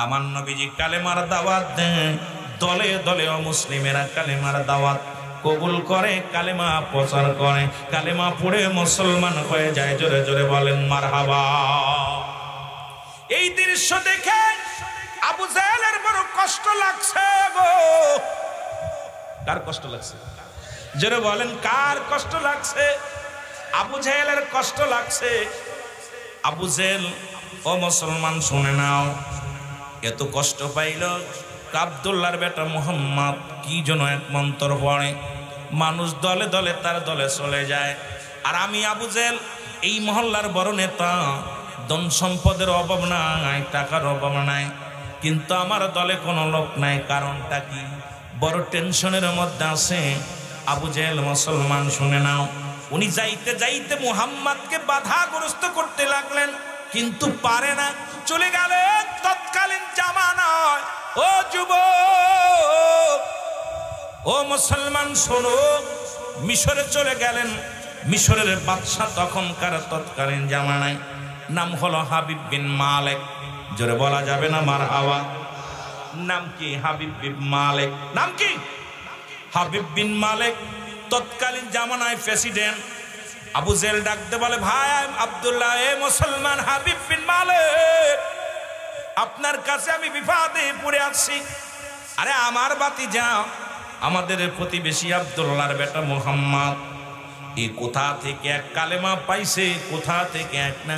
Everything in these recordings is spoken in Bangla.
আমার নবীজি কালেমার দাওয়াত দেন, দলে দলে অমুসলিমেরা কালেমার দাওয়াত কবুল করে, কালেমা প্রচার করে, কালেমা পড়ে মুসলমান হয়ে যায়। জোরে জোরে বলেন মারহাবা। এই দৃশ্য দেখে আবু জাহেলের বড় কষ্ট লাগছে গো। কার কষ্ট লাগছে? জোরে বলেন কার কষ্ট লাগছে? আবু জাহেলের কষ্ট লাগছে। আবু জাহেল, ও মুসলমান শুনে নাও, এত কষ্ট পাইল আব্দুল্লাহর বেটা মুহাম্মদ কি যেন এক মন্ত্র পড়ে, মানুষ দলে দলে তার দলে চলে যায়। আর আমি আবু জাহেল এই মহল্লার বড় নেতা, ধন সম্পদের অভাব নাই, টাকার অভাব নাই, কিন্তু আমার দলে কোনো লোক নাই। কারণটা কি? বড় টেনশনের মধ্যে আছে আবু জাহেল। মুসলমান শুনে নাও, উনি যাইতে যাইতে মুহাম্মদকে বাধাগ্রস্ত করতে লাগলেন, কিন্তু পারে না। চলে গেলেন তৎকালীন জামানায়। ও যুবক, ও মুসলমান শোনো, মিশরে চলে গেলেন। মিশরের বাদশাহ তখনকার তৎকালীন জামানায় নাম হলো হাবিব বিন মালেক। জোরে বলা যাবে না মারহাবা? নাম কি? হাবিব বিন মালেক। নাম কি? হাবিব বিন মালেক। তৎকালীন জামানায় প্রেসিডেন্ট। আবু জাহেল ডাকতে বলে, ভাই আব্দুল্লাহ, এ মুসলমান হাবিব বিন মালেক, আপনার কাছে আমি বিপদে পড়ে আছি। আরে আমার বাতি যাও, আমাদের প্রতিবেশী আব্দুল্লাহর বেটা মুহাম্মদ এই কোথা থেকে এক কালেমা পাইছে, কোথা থেকে এক না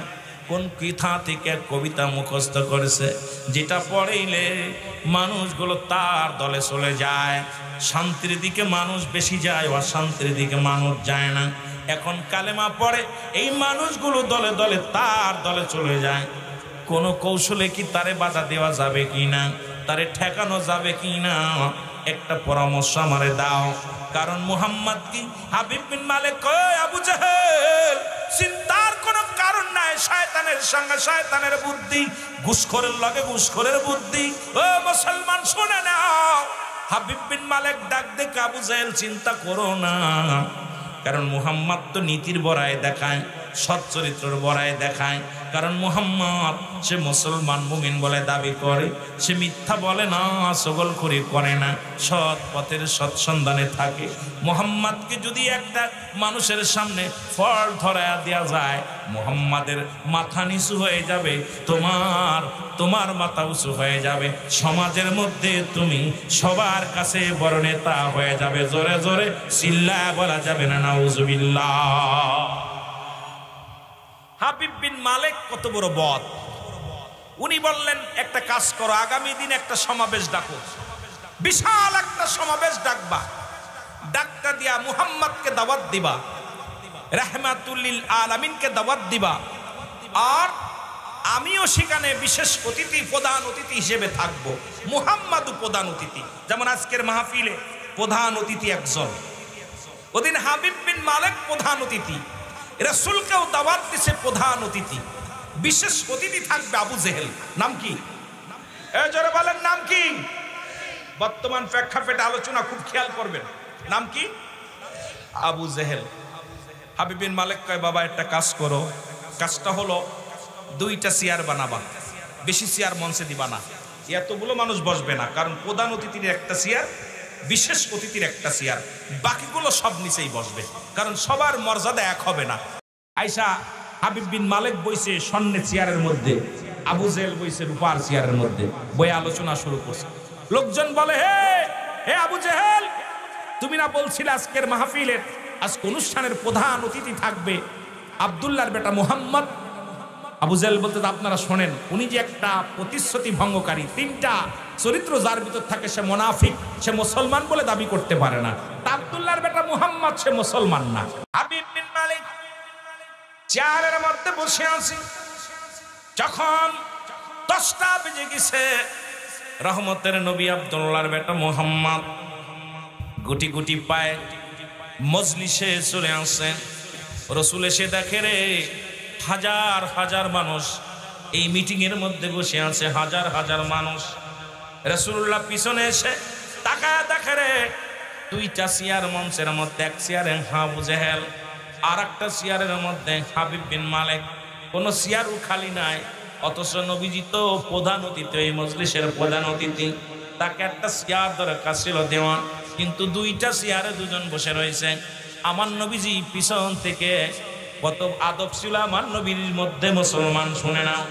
কোন কোথা থেকে এক কবিতা মুখস্থ করেছে, যেটা পড়েইলে মানুষগুলো তার দলে চলে যায়। শান্তির দিকে মানুষ বেশি যায়, অশান্তির দিকে মানুষ যায় না। এখন কালেমা পড়ে এই মানুষগুলো দলে দলে তার দলে চলে যায়। কোনো কৌশলে কি তারে বাধা দেওয়া যাবে কি না, তারে ঠেকানো যাবে কি না, একটা পরামর্শ আমারে দাও। কারণ মুহাম্মদ কি হাবিব বিন মালেক কয়, আবু জাহেল চিন্তার কোনো কারণ নাই, শয়তানের সঙ্গে শয়তানের বুদ্ধি, ঘুষখোরের লগে ঘুষখোরের বুদ্ধি। ও মুসলমান শুনে নাও, হাবিব বিন মালেক ডাক দেখে, আবু জাহেল চিন্তা করো না, কারণ মুহাম্মদ তো নীতির বড়ায় দেখায়, সৎ চরিত্রের বড়ায় দেখায়। কারণ মুহাম্মদ সে মুসলমান মুমিন বলে দাবি করে, সে মিথ্যা বলে না, চগলখড়ি করে না, সৎ পথের সৎসন্ধানে থাকে। মুহাম্মদকে যদি একটা মানুষের সামনে ফল ধরায়া দেওয়া যায়, মুহাম্মাদের মাথা নিচু হয়ে যাবে, তোমার মাথা উঁচু হয়ে যাবে, সমাজের মধ্যে তুমি সবার কাছে বড় নেতা হয়ে যাবে। জোরে জোরে চিল্লায়া বলা যাবে না নাউজুবিল্লাহ। হাবিব বিন মালেক কত বড় বদ! উনি বললেন, একটা কাজ করো, আগামী দিন একটা সমাবেশ ডাকো, বিশাল একটা সমাবেশ ডাকবা, ডাকটা দিয়া মুহাম্মদকে দাওয়াত দিবা, রাহমাতুল লিল আলামিনকে দাওয়াত দিবা, আর আমিও সেখানে বিশেষ অতিথি, প্রধান অতিথি হিসেবে থাকবো। মুহাম্মদও প্রধান অতিথি, যেমন আজকের মাহফিলে প্রধান অতিথি একজন, ওদিন হাবিব বিন মালেক প্রধান অতিথি, রাসূলকেও দাওয়াত দিছে প্রধান অতিথি, বিশেষ অতিথি থাকবে আবু জাহেল। নাম কি? জোরে বলেন নাম কি? বর্তমান প্রেক্ষাপটে আলোচনা খুব খেয়াল করবেন। নাম কি? আবু জাহেল। হাবিব বিন মালেক কয়, বাবা একটা কাজ করো, কাজটা হলো দুইটা চেয়ার বানাবা, বেশি চেয়ার মঞ্চে দিবা না, এতগুলো মানুষ বসবে না, কারণ প্রধান অতিথির একটা চেয়ার, বিশেষ অতিথির একটা চেয়ার, বাকিগুলো সব নিচেই বসবে, কারণ সবার মর্যাদা এক হবে না। আয়সা হাবিব বিন মালেক বইছে স্বর্ণের চেয়ারের মধ্যে, আবু জাহেল বইছে রূপার চেয়ারের মধ্যে, বই আলোচনা শুরু করছে। লোকজন বলে, হে আবু জাহেল, তুমি না বলছিলে আজকের মাহফিলের, আজকে অনুষ্ঠানের প্রধান অতিথি থাকবে আব্দুল্লাহর বেটা মুহাম্মদ? আবু জাহেল বলতে, আপনারা শোনেন, উনি যে একটা প্রতিশ্রুতি ভঙ্গকারী, তিনটা চরিত্র যার ভিতর থাকে, সে মুনাফিক, সে মুসলমান বলে দাবি করতে পারে না। আব্দুল্লাহর বেটা মুহাম্মদ সে মুসলমান না। হাবিব বিন মালেক চেয়ারের মধ্যে বসে আছে, যখন 10টা বেজে গেছে, রহমতের নবী আব্দুল্লাহর বেটা মুহাম্মদ গুটি গুটি পায় মজলিসে চলে আসে। রাসূল এসে দেখে, রে হাজার হাজার মানুষ এই মিটিং এর মধ্যে বসে আছে, হাজার হাজার মানুষ। রাসূলুল্লাহ পিছনে এসে তাকায় দেখে, রে দুইটা চেয়ার মঞ্চের মধ্যে, এক চেয়ারে আবু জাহেল, আর একটা চেয়ারের মধ্যে হাবিব বিন মালেক। কোনো চেয়ারও খালি নাই, অথচ নবীজি তো প্রধান অতিথি, এই মজলিসের প্রধান অতিথি, তাকে একটা চেয়ার দরকার ছিল দেওয়া, কিন্তু দুইটা চেয়ারে দুজন বসে রয়েছে। আমার নবীজি পিছন থেকে, কত আদব ছিল আমার নবীর মধ্যে মুসলমান, শুনে নাও,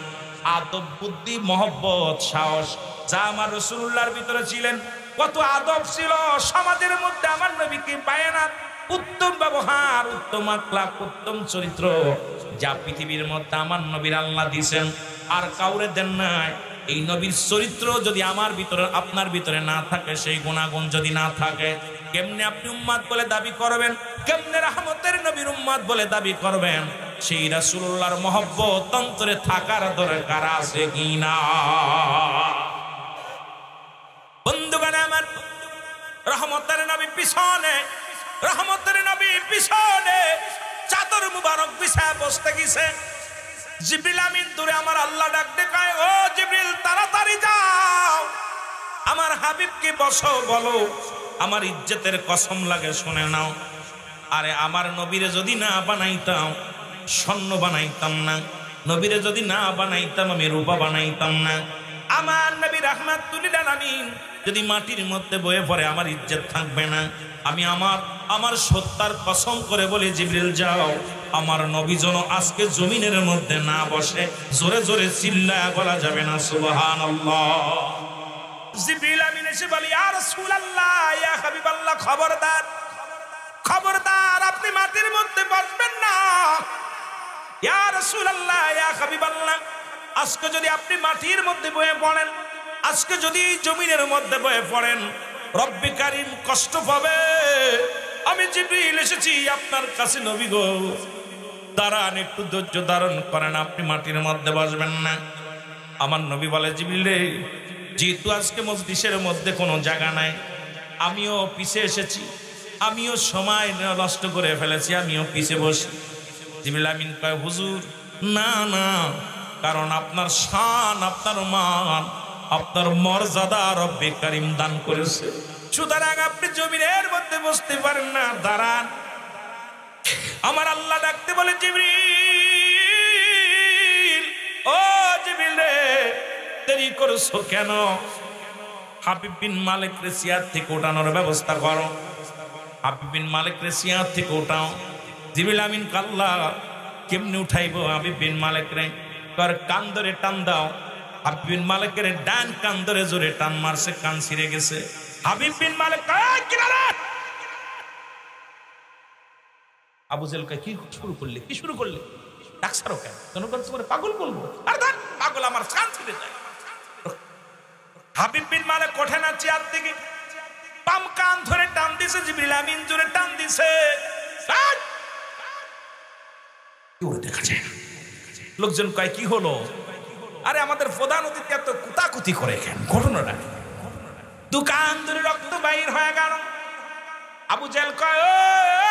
আদব, বুদ্ধি, মহব্বত, সাহস যা আমার রাসূলুল্লাহর ভিতরে ছিলেন, কত আদব ছিল সমাজের মধ্যে আমার নবীকে পায় না। উত্তম ব্যবহার, উত্তম আখলাক, উত্তম চরিত্র যা পৃথিবীর মধ্যে আমার নবীর আল্লাহ দিয়েছেন, আর কাউরে দেন নাই। এই নবীর চরিত্র যদি আমার ভিতরে, আপনার ভিতরে না থাকে, সেই গুণাগুণ যদি না থাকে, কেমনে আপনি উম্মাত বলে দাবি করবেন? কেমনে রহমতের নবীর উম্মাত বলে দাবি করবেন? সেই রাসূলুল্লাহর মহব্বত অন্তরে থাকার দরকার আছে কিনা? বন্ধুগণ আমার, রহমতের নবী পিছনে, রহমতের নবী পিছনে চাদর মুবারক বিছায় বসতে গেছে। জিবরিল আমিন দূরে, আমার আল্লাহ ডাক দেখায়, ও জিবরিল তাড়াতাড়ি যাও, আমার হাবিবকে বসো, বলো আমার ইজ্জতের কসম লাগে শুনে নাও। আরে আমার নবীরে যদি না বানাইতাম, স্বর্ণ বানাইতাম না, নবীরে যদি না বানাইতাম, আমি রূপা বানাইতাম না। আমার নবী রাহমাতুল লিল আলামিন যদি মাটির মধ্যে বয়ে পড়ে, আমার ইজ্জত থাকবে না। আমি আমার সত্তার কসম করে বলি, জিবরিল যাও, আমার নবী যেন আজকে জমিনের মধ্যে না বসে। জোরে জোরে চিল্লায়া বলা যাবে না সুবহানাল্লাহ? জিবরিল আমিন এসে বলে, ইয়া রাসূলুল্লাহ, ইয়া হাবিবাল্লাহ, খবরদার, খবরদার, আপনি মাটির মধ্যে বসবেন না। ইয়া রাসূলুল্লাহ, ইয়া হাবিবাল্লাহ, আজকে যদি আপনি মাটির মধ্যে বয়ে পড়েন, আজকে যদি জমিনের মধ্যে বয়ে পড়েন, রব্বে কারীম কষ্ট পাবে। আমি জিবরিল এসেছি আপনার কাছে, নবী গো দাঁড়ান, একটু ধৈর্য ধারণ করেন, আপনি মাটির মধ্যে বসবেন না। আমার নবী বলে, জিবরিল রে, যেহেতু আজকে মজলিসের মধ্যে কোনো জায়গা নাই, আমিও পিছে এসেছি, আমিও সময় নষ্ট করে ফেলেছি, আমিও পিছে বসি। জিবরিল আমিন কয়, হুজুর না না, কারণ আপনার শান, আপনার মান, আপনার মর্যাদা রব্বে কারীম দান করেছে, সুতরাং আপনি জমিনের মধ্যে বসতে পারেন না, দাঁড়ান। আমার আল্লাহ ডাকতে বলে, জিবরিল, ও জিবরিল রে, দেরি করছো কেন? হাবিব বিন মালিক রে চেয়ার থেকে ওঠানোর ব্যবস্থা করো, হাবিব বিন মালিক রে চেয়ার থেকে ওঠাও। জিবরিল আমিন কাল্লা, কেমনে উঠাইবো হাবিব বিন মালিক রে? কার কান ধরে টান দাও। হাবিব বিন মালিকের ডান কান ধরে জোরে টান মারছে, কান ছিঁড়ে গেছে। হাবিব বিন মালিক কিনারে, আবু জেহেল কি শুরু করলে, কি শুরু করলে? ডাকসারো কেন? জনগণ তোমার পাগল বলবো? আর ধর পাগল, আমার কান ছিঁড়ে যায়। হাবিব বিন মালিক ওঠে না চেয়ার থেকে, বাম কান ধরে টান দিছে, জিবরিল আমিন জোরে টান দিছে, দেখা যায় না। লোকজন কয়, কি হলো? আরে আমাদের প্রধান অতিথি এত কুতাকুতি করে কেন? ঘটনাটা দোকান ধরে রক্ত বাইর হয়ে গেল। আবু জেহেল কয়, ও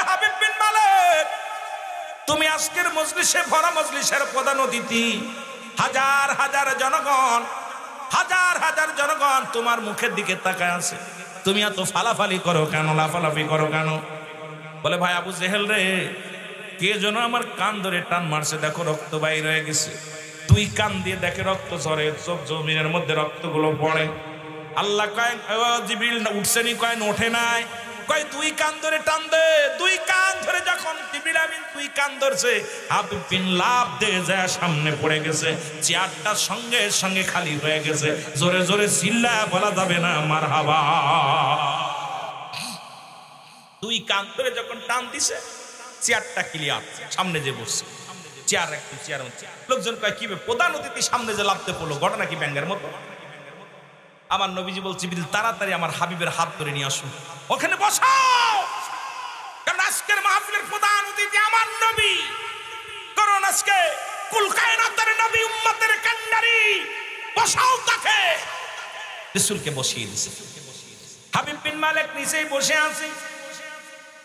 হাবিব বিন মালিক, তুমি আজকের মজলিসে, ভরা মজলিসের প্রধান অতিথি, হাজার হাজার জনগণ, হাজার হাজার জনগণ তোমার মুখের দিকে তাকায় আছে, তুমি এত ফালাফালি করো কেন, লাফালাফি করো কেন? বলে, ভাই আবু জেহেল রে, কে যেন আমার কান ধরে টান মারছে, দেখো রক্ত বাইর হয়ে গেছে। দুই কান দিয়ে দেখে রক্ত ঝরে, সব জমিনের মধ্যে রক্তগুলো পড়ে। আল্লাহ কয়, জিবরিল উঠছেনি? কয় ওঠে নাই। কয় দুই কান ধরে টান দে। দুই কান ধরে যখন জিবরিল আমিন দুই কান ধরছে, হাবিব বিন লাফ দিয়ে যায় সামনে পড়ে গেছে, চেয়ারটা সঙ্গে সঙ্গে খালি হয়ে গেছে। জোরে জোরে চিল্লা বলা যাবে না মারহাবা? দুই কান ধরে যখন টান দিছে, চেয়ারটা ক্লিয়ার, সামনে যে বসছে চেয়ার, একটু চেয়ার হচ্ছে। লোকজন কয়, কি প্রধান অতিথি সামনে যে লাফতে পড়লো, ঘটনা কি ব্যাঙ্গের মতো? আমার নবীজি বলছে, জিবরিল তাড়াতাড়ি আমার হাবিবের হাত ধরে নিয়ে আসুন, ওখানে বসাও, কারণ আজকের মাহফিলের প্রধান অতিথি আমার নবী, কারণ আজকে কুল কায়নাতের নবী, উম্মতের কান্ডারি, বসাও তাকে। রাসূলকে বসিয়ে দিয়েছে। হাবিব বিন মালিক নিচেই বসে আছে।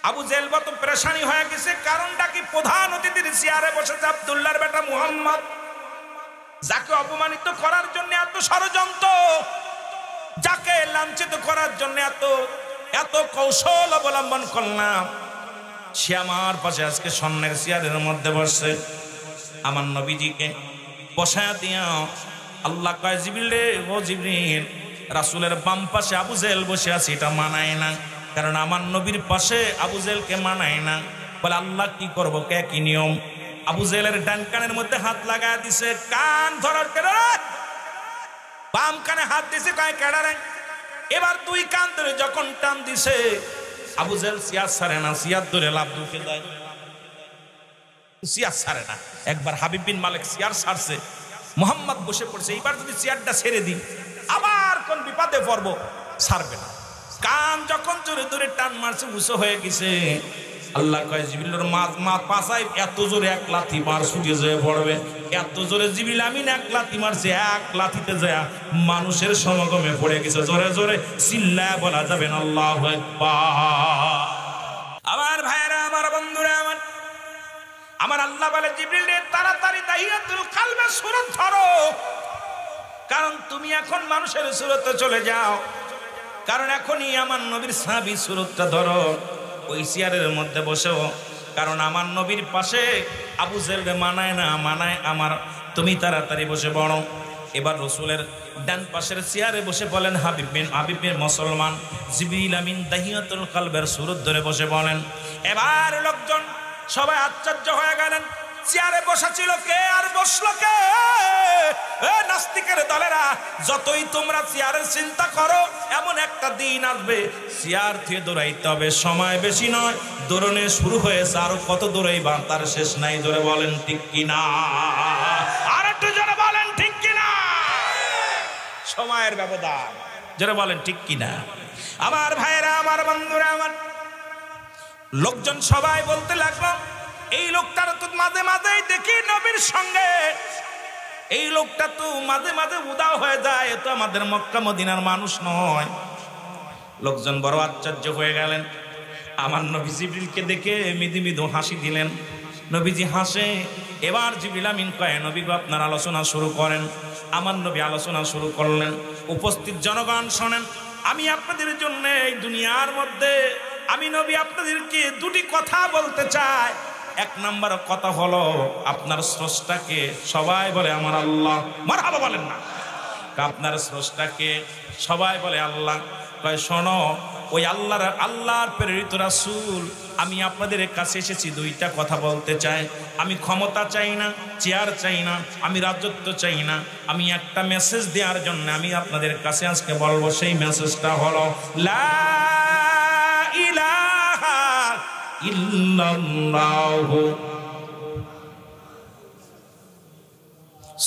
আবু জেহেল কত পেরেশানি হয়ে গেছে, কারণটা কি? প্রধান অতিথির চেয়ারে বসেছে আব্দুল্লাহর বেটা মুহাম্মদ, যাকে অপমানিত করার জন্য এত ষড়যন্ত্র, যাকে লাঞ্ছিত করার জন্য এত কৌশল অবলম্বন করলাম, সে আমার পাশে আজকে স্বর্ণের চেয়ারের মধ্যে বসছে। আমার নবীজিকে বসায়া দিয়া আল্লাহ কয় জিবরিল রে, ও জিবরিল, রাসূলের বাম পাশে আবু জেহেল বসে আছে, এটা মানায় না, কারণ আমার নবীর পাশে আবু জেহেলকে মানায় না। বলে আল্লাহ কি করবো, কে কি নিয়ম? আবু জেহেলের ডান কানের মধ্যে হাত লাগায় দিছে, কান ধরার কেডা, বাম কানে হাত দিছে, কয় কেডা রে? এবার দুই কান ধরে যখন টান দিছে, আবু জেহেল সিয়ার ছাড়ে না, সিয়ার ধরে লাভ ঢুকে যায়, সিয়ার ছাড়ে না। একবার হাবিব বিন মালিক সিয়ার ছাড়ছে, মুহাম্মদ বসে পড়ছে, এইবার যদি সিয়ারটা ছেড়ে দিই আবার কোন বিপদে পড়বো, ছাড়বে না। কান যখন জোরে জোরে টান মারছে, উঁচু হয়ে গেছে। আল্লাহ কয় জিবরিলের মা পাছায় এত জোরে এক লাথি মার ছুটে যেয়ে পড়বে, এত জোরে জিবরিল আমিন এক লাথি মারছে, এক লাথিতে যায় মানুষের সমাগমে পড়ে গেছে। জোরে জোরে চিল্লায় বলা যাবে না আল্লাহু আকবার। আমার ভাইরা, আমার বন্ধুরা, আমার আল্লাহ বলে জিবরিল রে, তাড়াতাড়ি দাহিয়াতুল কালবের সূরত ধরো, কারণ তুমি এখন মানুষের সূরতে চলে যাও, কারণ এখনই আমার নবীর সাহাবী সূরতটা ধরো, ওই চেয়ারের মধ্যে বসো, কারণ আমার নবীর পাশে আবু জেহেল মানায় না, মানায় আমার, তুমি তাড়াতাড়ি বসে পড়ো। এবার রাসূলের ডান পাশের চেয়ারে বসে বলেন হাবিব বিন মুসলমান জিবরিল আমিন দাহিয়াতুল কালবের সূরত ধরে বসে বলেন। এবার লোকজন সবাই আশ্চর্য হয়ে গেলেন, চেয়ারে বসা ছিল কে আর বসলো কে? নাস্তিকের দলেরা, যতই তোমরা চেয়ারের চিন্তা করো, এমন একটা দিন আসবে চেয়ার থেকে দৌড়াইতে হবে, সময় বেশি নয়, দৌড়নে শুরু হয়েছে, আরো কত দৌড়াইবা তার শেষ নাই। জোরে বলেন ঠিক কিনা, আর একটু জোরে বলেন ঠিক কিনা। সময়ের ব্যবধান, জোরে বলেন ঠিক কিনা। আমার ভাইরা, আমার বন্ধুরা, আমার লোকজন সবাই বলতে লাগলো, এই লোকটার তো মাঝে মাঝেই দেখি নবীর সঙ্গে, এই লোকটা তো মাঝে মাঝে উদাও হয়ে যায়, এ তো আমাদের মক্কা মদিনার মানুষ নয়। লোকজন বড় আশ্চর্য হয়ে গেলেন। আমার নবী জিবরিলকে দেখে মৃদু মৃদু হাসি দিলেন, নবীজি হাসে। এবার জিবরিল আমিন কয়, নবী গো আপনার আলোচনা শুরু করেন। আমার নবী আলোচনা শুরু করলেন। উপস্থিত জনগণ শোনেন, আমি আপনাদের জন্য এই দুনিয়ার মধ্যে আমি নবী আপনাদেরকে দুটি কথা বলতে চাই। এক নাম্বার কথা হলো, আপনার স্রষ্টাকে, সবাই বলে আমার আল্লাহ, মারহাবা বলেন না, আপনার স্রষ্টাকে, সবাই বলে আল্লাহ। কয় শোনো, ওই আল্লাহর প্রেরিত রাসূল, আমি আপনাদের কাছে এসেছি দুইটা কথা বলতে চাই। আমি ক্ষমতা চাই না, চেয়ার চাই না, আমি রাজত্ব চাই না, আমি একটা মেসেজ দেওয়ার জন্য আমি আপনাদের কাছে আজকে বলবো। সেই মেসেজটা হলো লা ইলাহা ইল্লাল্লাহু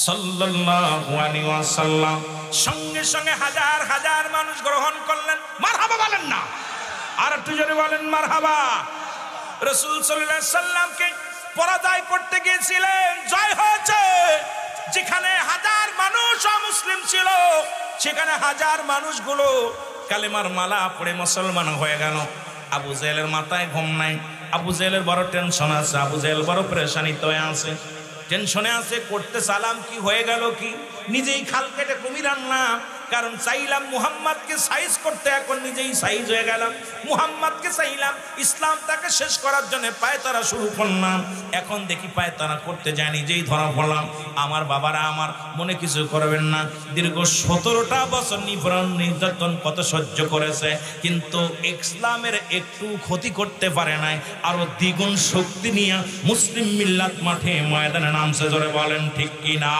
সাল্লাল্লাহু আলাইহি ওয়াসাল্লাম। সঙ্গে সঙ্গে হাজার হাজার মানুষ গ্রহণ করলেন। মারহাবা বলেন না, আর একটু জোরে বলেন মারহাবা। রাসূল সাল্লাল্লাহু আলাইহি সাল্লামকে পরাজয় করতে গিয়েছিলেন, জয় হয়েছে। যেখানে হাজার মানুষ অমুসলিম ছিল, সেখানে হাজার মানুষগুলো কালেমার মালা পড়ে মুসলমান হয়ে গেল। আবু জেহেলের মাথায় ঘুম নাই, আবু জেহেলের বড় টেনশন আছে, আবু জেহেল বড় পেরেশানিত হয়ে আছে, টেনশনে আছে। করতে সালাম কি হয়ে গেল, কি নিজেই খাল কেটে কুমির আনলাম, কারণ চাইলাম মুহাম্মদকে সাইজ করতে, এখন নিজেই সাইজ হয়ে গেলাম। মুহাম্মদকে চাইলাম ইসলামটাকে শেষ করার জন্য পায়তারা শুরু করলাম, এখন দেখি পায়তারা করতে যায়, নিজেই ধরা পড়লাম। আমার বাবারা আমার মনে কিছু করবেন না, দীর্ঘ 17টা বছর নিপীড়ন নির্যাতন কত সহ্য করেছে, কিন্তু ইসলামের একটু ক্ষতি করতে পারে নাই। আরো দ্বিগুণ শক্তি নিয়ে মুসলিম মিল্লাত মাঠে ময়দানে নামছে। জোরে বলেন ঠিক কিনা,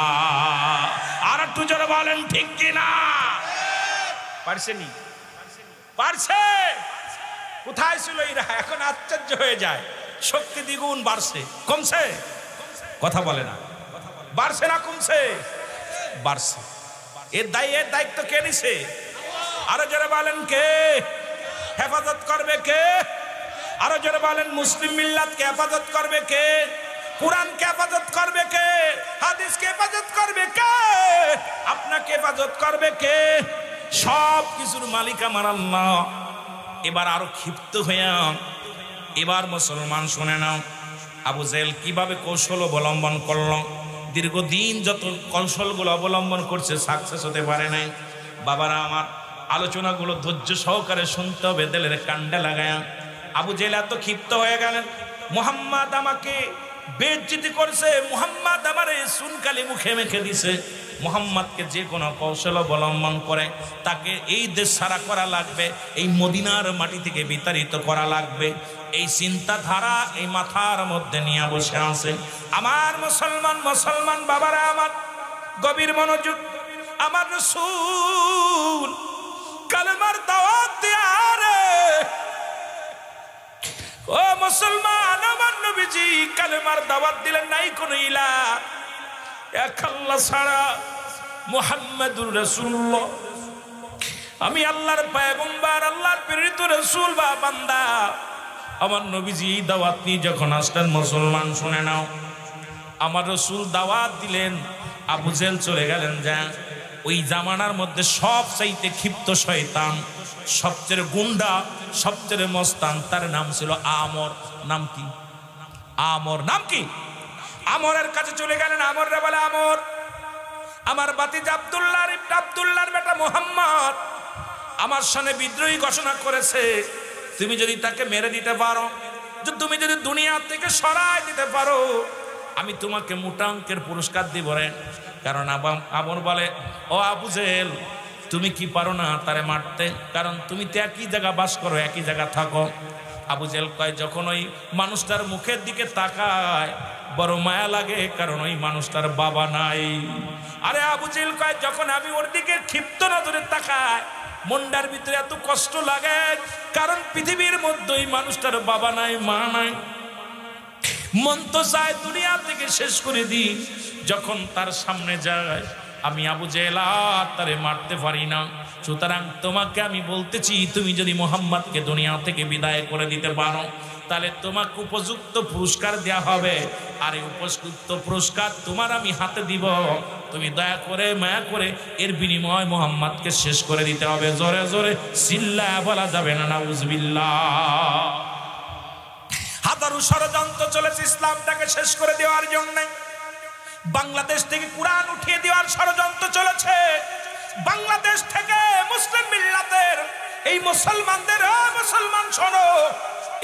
আর একটু জোরে বলেন ঠিক কিনা। পারছেনি, পারছে। কোথায় ছিল এরা, এখন আশ্চর্য হয়ে যায়। শক্তি দ্বিগুণ বাড়ছে, কমছে? কথা বলে না, বাড়ছে না কমছে? বাড়ছে। এর দায়িত্ব কে নিছে? আরো জোরে বলেন কে? হেফাজত করবে কে? আরো জোরে বলেন মুসলিম মিল্লাতকে হেফাজত করবে কে? কুরআনকে হেফাজত করবে কে? হাদিসকে হেফাজত করবে কে? আপনাকে হেফাজত করবে কে? সব কিছুর মালিক আমার আল্লাহ। এবার আরো ক্ষিপ্ত হইয়া এবার মুসলমান শুনে নাও, আবু জেহেল কিভাবে কৌশল অবলম্বন করলো। দীর্ঘদিন যত কৌশলগুলো অবলম্বন করছে, সাকসেস হতে পারে নাই। বাবারা আমার, আলোচনাগুলো ধৈর্য সহকারে শুনতে হবে, দিলের কান্ডা লাগায়া। আবু জেহেল এত ক্ষিপ্ত হয়ে গেলেন, মুহাম্মদ আমাকে বেইজ্জতি করছে, মুহাম্মদ আমারে সুনকালি মুখে মেখে দিছে। মুহাম্মদকে যে কোনো কৌশল অবলম্বন করে তাকে এই দেশ ছাড়া করা লাগবে, এই মদিনার মাটি থেকে বিতাড়িত করা লাগবে, এই চিন্তাধারা এই মাথার মধ্যে নিয়ে বসে আছে। আমার মুসলমান বাবারা, আমার গভীর মনোযোগ। আমার রাসূল কালেমার দাওয়াত দিয়ারে, ও মুসলমান, আমার নবীজি কালেমার দাওয়াত দিলেন, নাই কোন ইলাহ এক আল্লাহ ছাড়া, মুহাম্মাদুর রাসূলুল্লাহ, আমি আল্লাহর পয়গম্বর, আল্লাহর প্রেরিত রাসূল বা বান্দা। আমার নবীজি দাওয়াত নিয়ে যখন আসলেন, মুসলমান শুনে নাও, আমার রাসূল দাওয়াত দিলেন, আবু জেহেল চলে গেলেন। যা ওই জামানার মধ্যে সবচাইতে ক্ষিপ্ত শয়তান, সবচেয়ে গুন্ডা, সবচেয়ে মস্তান, তার নাম ছিল আমর। নাম কি? আমর। নাম কি? আমরের কাছে চলে গেলেন। আমররে বলে, আমর, আমার ভাতিজা আব্দুল্লাহর বেটা মুহাম্মদ আমার সামনে বিদ্রোহী ঘোষণা করেছে, তুমি যদি তাকে মেরে দিতে পারো, তুমি যদি দুনিয়া থেকে সরাই দিতে পারো, আমি তোমাকে মোটা অঙ্কের পুরস্কার দিব রে। কারণ আমর বলে, ও আবু জেহেল, তুমি কি পারো না তারে মারতে? কারণ তুমি তো একই জায়গা বাস করো, একই জায়গা থাকো। আবু জেহেল কয়, যখন ওই মানুষটার মুখের দিকে তাকায় বড় মায়া লাগে, কারণ ওই মানুষটার বাবা নাই। আরে আবু জেহেল কয়, যখন আমি ওর দিকে ক্ষিপ্ত নজরে তাকাই, মনটার ভিতরে এত কষ্ট লাগে, কারণ পৃথিবীর মধ্যে ওই মানুষটার বাবা নাই, মা নাই। মন তো চায় দুনিয়া থেকে শেষ করে দিই। যখন তার সামনে যায়, আমি আবু জেহেল তারে মারতে পারি না। সুতরাং তোমাকে আমি বলতেছি, তুমি যদি মুহাম্মদকে দুনিয়া থেকে বিদায় করে দিতে পারো, তাহলে তোমাকে উপযুক্ত পুরস্কার দেয়া হবে। আর এই উপযুক্ত পুরস্কার তোমার আমি হাতে দিব। তুমি দয়া করে মায়া করে এর বিনিময় মুহাম্মদকে শেষ করে দিতে হবে। জোরে জোরে চিল্লায়া বলা যাবে না নাউজুবিল্লাহ। হাজারো ষড়যন্ত্র চলেছে ইসলামটাকে শেষ করে দেওয়ার জন্য। বাংলাদেশ থেকে কোরআন উঠিয়ে দেওয়ার ষড়যন্ত্র চলেছে। বাংলাদেশ থেকে মুসলিম মিল্লাতের এই মুসলমানদের, মুসলমান শোনো,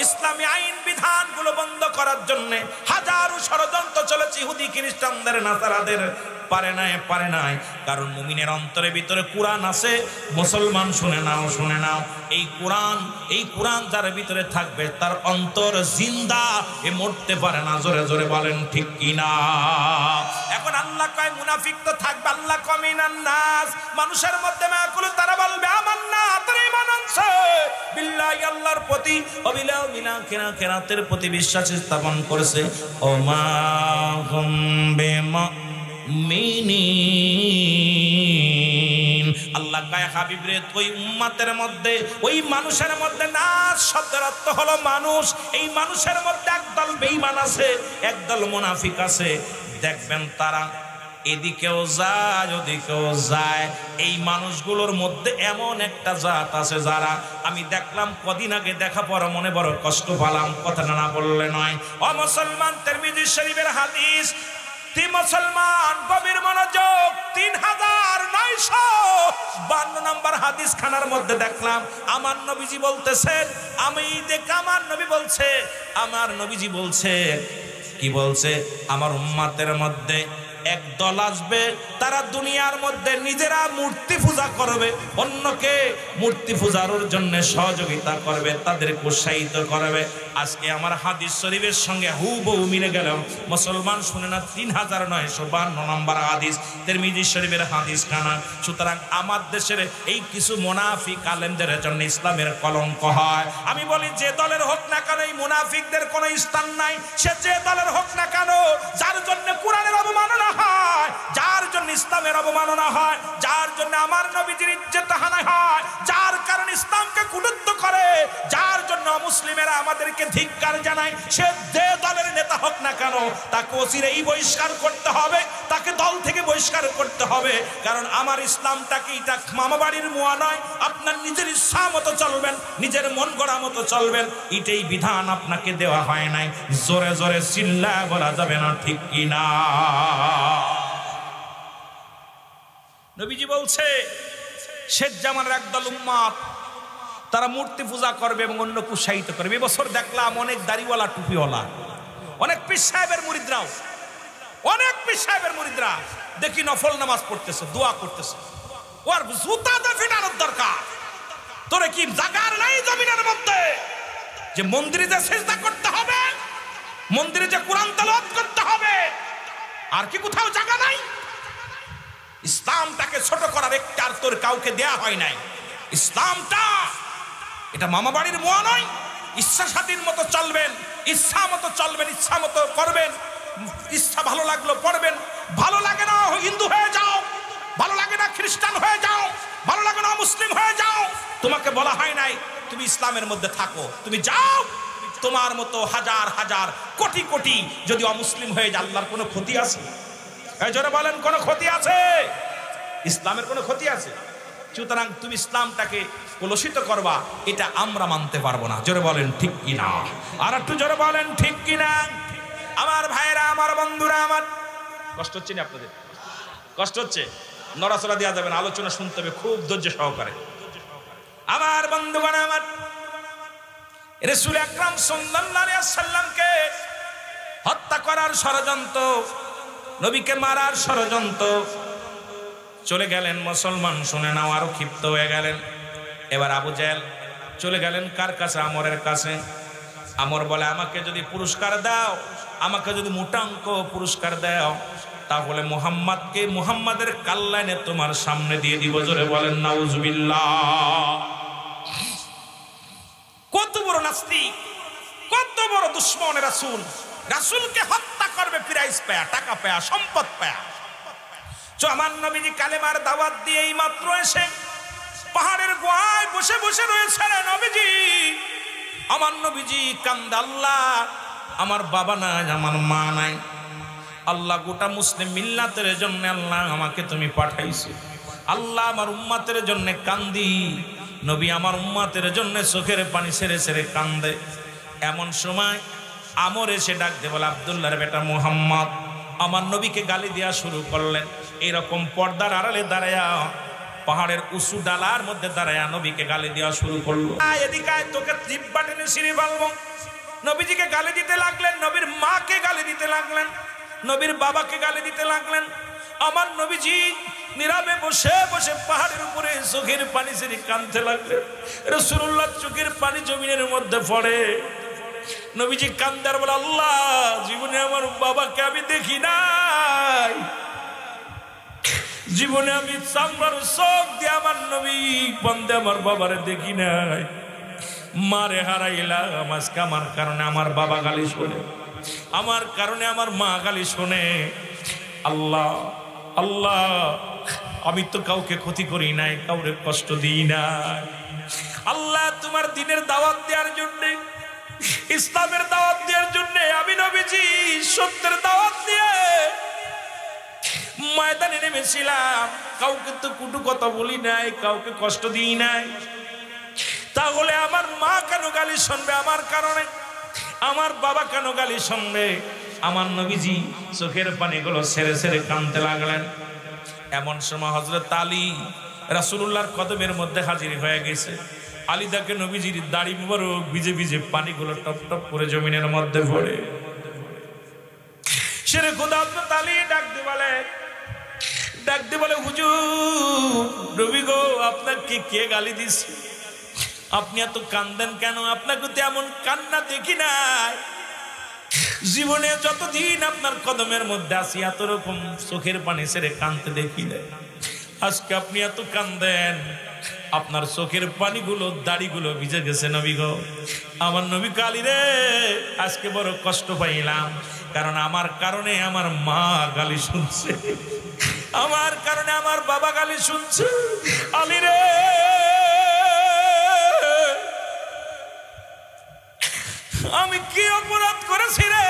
ইসলামী আইন বিধানগুলো বন্ধ করার জন্য হাজারো ষড়যন্ত্র চলেছে। ইহুদি খ্রিস্টানদের, নাসারাদের পারে নাই। কারণ মুমিনের অন্তরের ভিতরে কোরআন আছে। মুসলমান শুনে নাও, এই কোরআন যার ভিতরে থাকবে তার অন্তর জিন্দা, এ মরতে পারে না। জোরে জোরে বলেন ঠিক কিনা? এখন আল্লাহ কয় মুনাফিক তো থাকবে। আল্লাহ কয় মিনান নাস, মানুষের মধ্যে মাকুল, তারা বলবে আমান্না, তারা ঈমান আনছে বিল্লাহি, আল্লাহর প্রতি, অবিলাও মিনা খেরাতের প্রতি বিশ্বাস স্থাপন করেছে। ও মা হুম বিমুমিনিন, আল্লাহ কয় হাবিব রে, ওই উম্মতের মধ্যে, ওই মানুষের মধ্যে, নাস শব্দের অর্থ হলো মানুষ। এই মানুষের মধ্যে একদল বেঈমান আছে, একদল মুনাফিক আছে। দেখবেন তারা এদিকেও যায় ওদিকেও যায়। এই মানুষগুলোর মধ্যে এমন একটা জাত আছে যারা, আমি দেখলাম কদিন আগে, দেখা পর মনে বড় কষ্ট পেলাম, কথা না বললে নয়। ও মুসলমান, তিরমিজি শরীফের হাদিস, মুসলমান গভীর মনোযোগ, 3952 নম্বর হাদিস খানার মধ্যে দেখলাম আমার নবীজি বলতেছেন, আমার নবীজি বলছে, কি বলছে? আমার উম্মতের মধ্যে এক দল আসবে, তারা দুনিয়ার মধ্যে নিজেরা মূর্তি পূজা করবে, অন্যকে মূর্তি পূজার জন্য সহযোগিতা করবে, তাদেরকে উৎসাহিত করবে। আজকে আমার হাদিস শরীফের সঙ্গে হুবহু মিলে গেল। মুসলমান শুনে না, 3952 নম্বর হাদিস, তিরমিজি শরীফের হাদিস খানা। সুতরাং আমার দেশের এই কিছু মুনাফিক আলেমদের জন্য ইসলামের কলঙ্ক হয়। আমি বলি, যে দলের হোক না কেন, এই মুনাফিকদের কোনো স্থান নাই। সে যে দলের হোক না কেন, যার জন্য কোরআনের অবমাননা হয়, যার জন্য ইসলামের অবমাননা হয়, যার জন্য আমার নবীজির ইজ্জত হানি হয়, যার কারণে ইসলামকে কুটুত্ব করে, যার জন্য মুসলিমেরা আমাদেরকে ধিক্কার জানায়, সে যে দলের নেতা হোক না কেন, তাকে অচিরেই বহিষ্কার করতে হবে, তাকে দল থেকে বহিষ্কার করতে হবে। কারণ আমার ইসলামটাকে, এটা মামা বাড়ির মুয়া নয়। আপনার নিজের ইচ্ছা মতো চলবেন, নিজের মন গড়া মতো চলবেন, এটাই বিধান আপনাকে দেওয়া হয় নাই। জোরে জোরে চিল্লায় বলা যাবে না ঠিক কিনা? নবীজি বলছে, শেষ জামানের একদল উম্মত, তারা মূর্তি পূজা করবে এবং অন্যকে উৎসাহিত করবে। এবছর দেখলাম অনেক দাড়িওয়ালা, টুপিওয়ালা, অনেক পীর সাহেবের মুরিদরা দেখি নফল নামাজ পড়তেছে, দোয়া করতেছে, ওর জুতাতে ফেটানোর দরকার। তোরে কি জাগার নাই জমিনের মধ্যে যে মন্দিরে যে সিজদা করতে হবে, মন্দিরে যে কোরআন তেলাওয়াত করতে হবে, আর কি কোথাও জায়গা নাই? ইসলামটাকে ছোট করার একটা আর তোর কাউকে দেয়া হয় নাই। ইসলামটা এটা মামা বাড়ির মোয়া নয়। ইচ্ছা স্বাধীন মতো চলবেন, ইচ্ছা মতো চলবেন, ইচ্ছা মতো করবেন, ইচ্ছা ভালো লাগলো পড়বেন, ভালো লাগে না হিন্দু হয়ে যাও, ভালো লাগে না খ্রিস্টান হয়ে যাও, ভালো লাগে না মুসলিম হয়ে যাও। তোমাকে বলা হয় নাই তুমি ইসলামের মধ্যে থাকো, তুমি যাও। তোমার মতো হাজার হাজার কোটি কোটি যদি অমুসলিম হয়ে যায়, আল্লাহর কোনো ক্ষতি আছে? এই জোরে বলেন, কোনো ক্ষতি আছে? ইসলামের কোনো ক্ষতি আছে? সুতরাং তুমি ইসলামটাকে কলুষিত করবা, এটা আমরা মানতে পারবো না। জোরে বলেন ঠিক কিনা? আর একটু জোরে বলেন ঠিক কিনা? আমার ভাইরা, আমার বন্ধুরা, আমার কষ্ট হচ্ছে না? আপনাদের কষ্ট হচ্ছে? নড়াচড়া দেওয়া যাবে না, আলোচনা শুনতে হবে খুব ধৈর্য সহকারে। আমার বন্ধুগণ, আমার রাসূল আকরাম সাল্লাল্লাহু আলাইহি ওয়াসাল্লামকে হত্যা করার ষড়যন্ত্র, নবীকে মারার ষড়যন্ত্র চলে গেলেন মুসলমান শুনে নাও, আরো ক্ষিপ্ত হয়ে গেলেন। এবার আবু জেহেল চলে গেলেন কার কাছে? আমরের কাছে। আমর বলে, আমাকে যদি পুরস্কার দাও, আমাকে যদি মোটাঙ্ক পুরস্কার দাও, তাহলে মুহাম্মাদকে, মুহাম্মাদের কাল্লানে তোমার সামনে দিয়ে দিব। জোরে বলেন নাউজুবিল্লাহ। কত বড় নাস্তিক, কত বড় দুশমন রাসূল! রাসূলকে হত্যা করবে প্রাইজ পায়া, টাকা পায়া, সম্পদ পায়া। তো আমার নবীজি কালেমার দাওয়াত দিয়ে এই মাত্র এসে পাহাড়ের গোয়ায় বসে বসে রয়েছেন নবীজি। আমার নবীজি কান্দে, আল্লাহ আমার বাবা নাই, আমার মা নাই, আল্লাহ গোটা মুসলিম মিল্লাতের জন্য আল্লাহ আমাকে তুমি পাঠাইছো, আল্লাহ আমার উম্মতের জন্য কান্দি। নবী আমার উম্মতের জন্য চোখের পানি ছেড়ে ছেড়ে কান্দে। এমন সময় আমর এসে ডাক দে বলে, আব্দুল্লাহর বেটা মুহাম্মদ। আমার নবীকে গালি দেওয়া শুরু করলেন। এরকম পর্দার আড়ালে দাঁড়ায়া, পাহাড়ের উঁচু ডালার মধ্যে দাঁড়ায়া নবীকে গালি দেওয়া শুরু করলো। এদিকে তোকে জিহ্বা টেনে ছিঁড়ে ফেলবো। নবীজিকে গালি দিতে লাগলেন, নবীর মাকে গালি দিতে লাগলেন, নবীর বাবাকে গালি দিতে লাগলেন। আমার নবীজি নীরবে বসে বসে পাহাড়ের উপরে চোখের পানি ছেড়ে কাঁদতে লাগলেন। রাসূলুল্লাহ চোখের পানি জমিনের মধ্যে পড়ে। নবীজি কান্দার বলে, আল্লাহ জীবনে আমার বাবাকে আমি দেখি নাই, জীবনে আমি চামড়ার চোখ দিয়ে আমার নবী বন্দে আমার বাবারে দেখি নাই। মারে হারাইলাম, আজকে আমার কারণে আমার বাবা গালি শোনে, আমার কারণে আমার মা গালি শোনে। আল্লাহ আল্লাহ, আমি তো কাউকে ক্ষতি করি নাই, কাউরে কষ্ট দিই নাই। আল্লাহ তোমার দিনের দাওয়াত দেওয়ার জন্য, ইসলামের দাওয়াত দেওয়ার জন্য আমি নবীজি সত্যের দাওয়াত দিয়ে ময়দানে নেমেছিলাম। কাউকে তো কুটু কথা বলি নাই, কাউকে কষ্ট দিই নাই। তাহলে আমার মা কেন গালি শুনবে আমার কারণে? আমার বাবা কেন গালি শুনবে? আমার নবীজি চোখের পানিগুলো ছেড়ে ছেড়ে কাঁদতে লাগলেন। এমন সময় হযরত আলী রাসূলুল্লাহর কদমের মধ্যে হাজির হয়ে গেছে। আলী দেখে নবীজির দাড়ি মুবারক ভিজে ভিজে পানিগুলো টপ টপ করে জমিনের মধ্যে পড়ে। শেরে খোদা হযরত আলী ডাক দিয়ে বলে, হুজুর নবী গো, আপনাকে কে গালি দিছে? আপনি এত কান্দেন কেন? আপনাকে তো এমন কান্না দেখি নাই। জীবনে যতদিন আপনার কদমের মধ্যে আছি, এত রকম চোখের পানি ছেড়ে কাঁদতে দেখি নাই। আজকে আপনি এত কান্দেন, আপনার চোখের পানিগুলো, দাড়িগুলো ভিজে গেছে। নবী গো, আমার নবী কালী রে, আজকে বড় কষ্ট পাইলাম, কারণ আমার কারণে আমার মা গালি শুনছে, আমার কারণে আমার বাবা গালি শুনছে। আলী রে, আমি কি অপরাধ করেছি রে?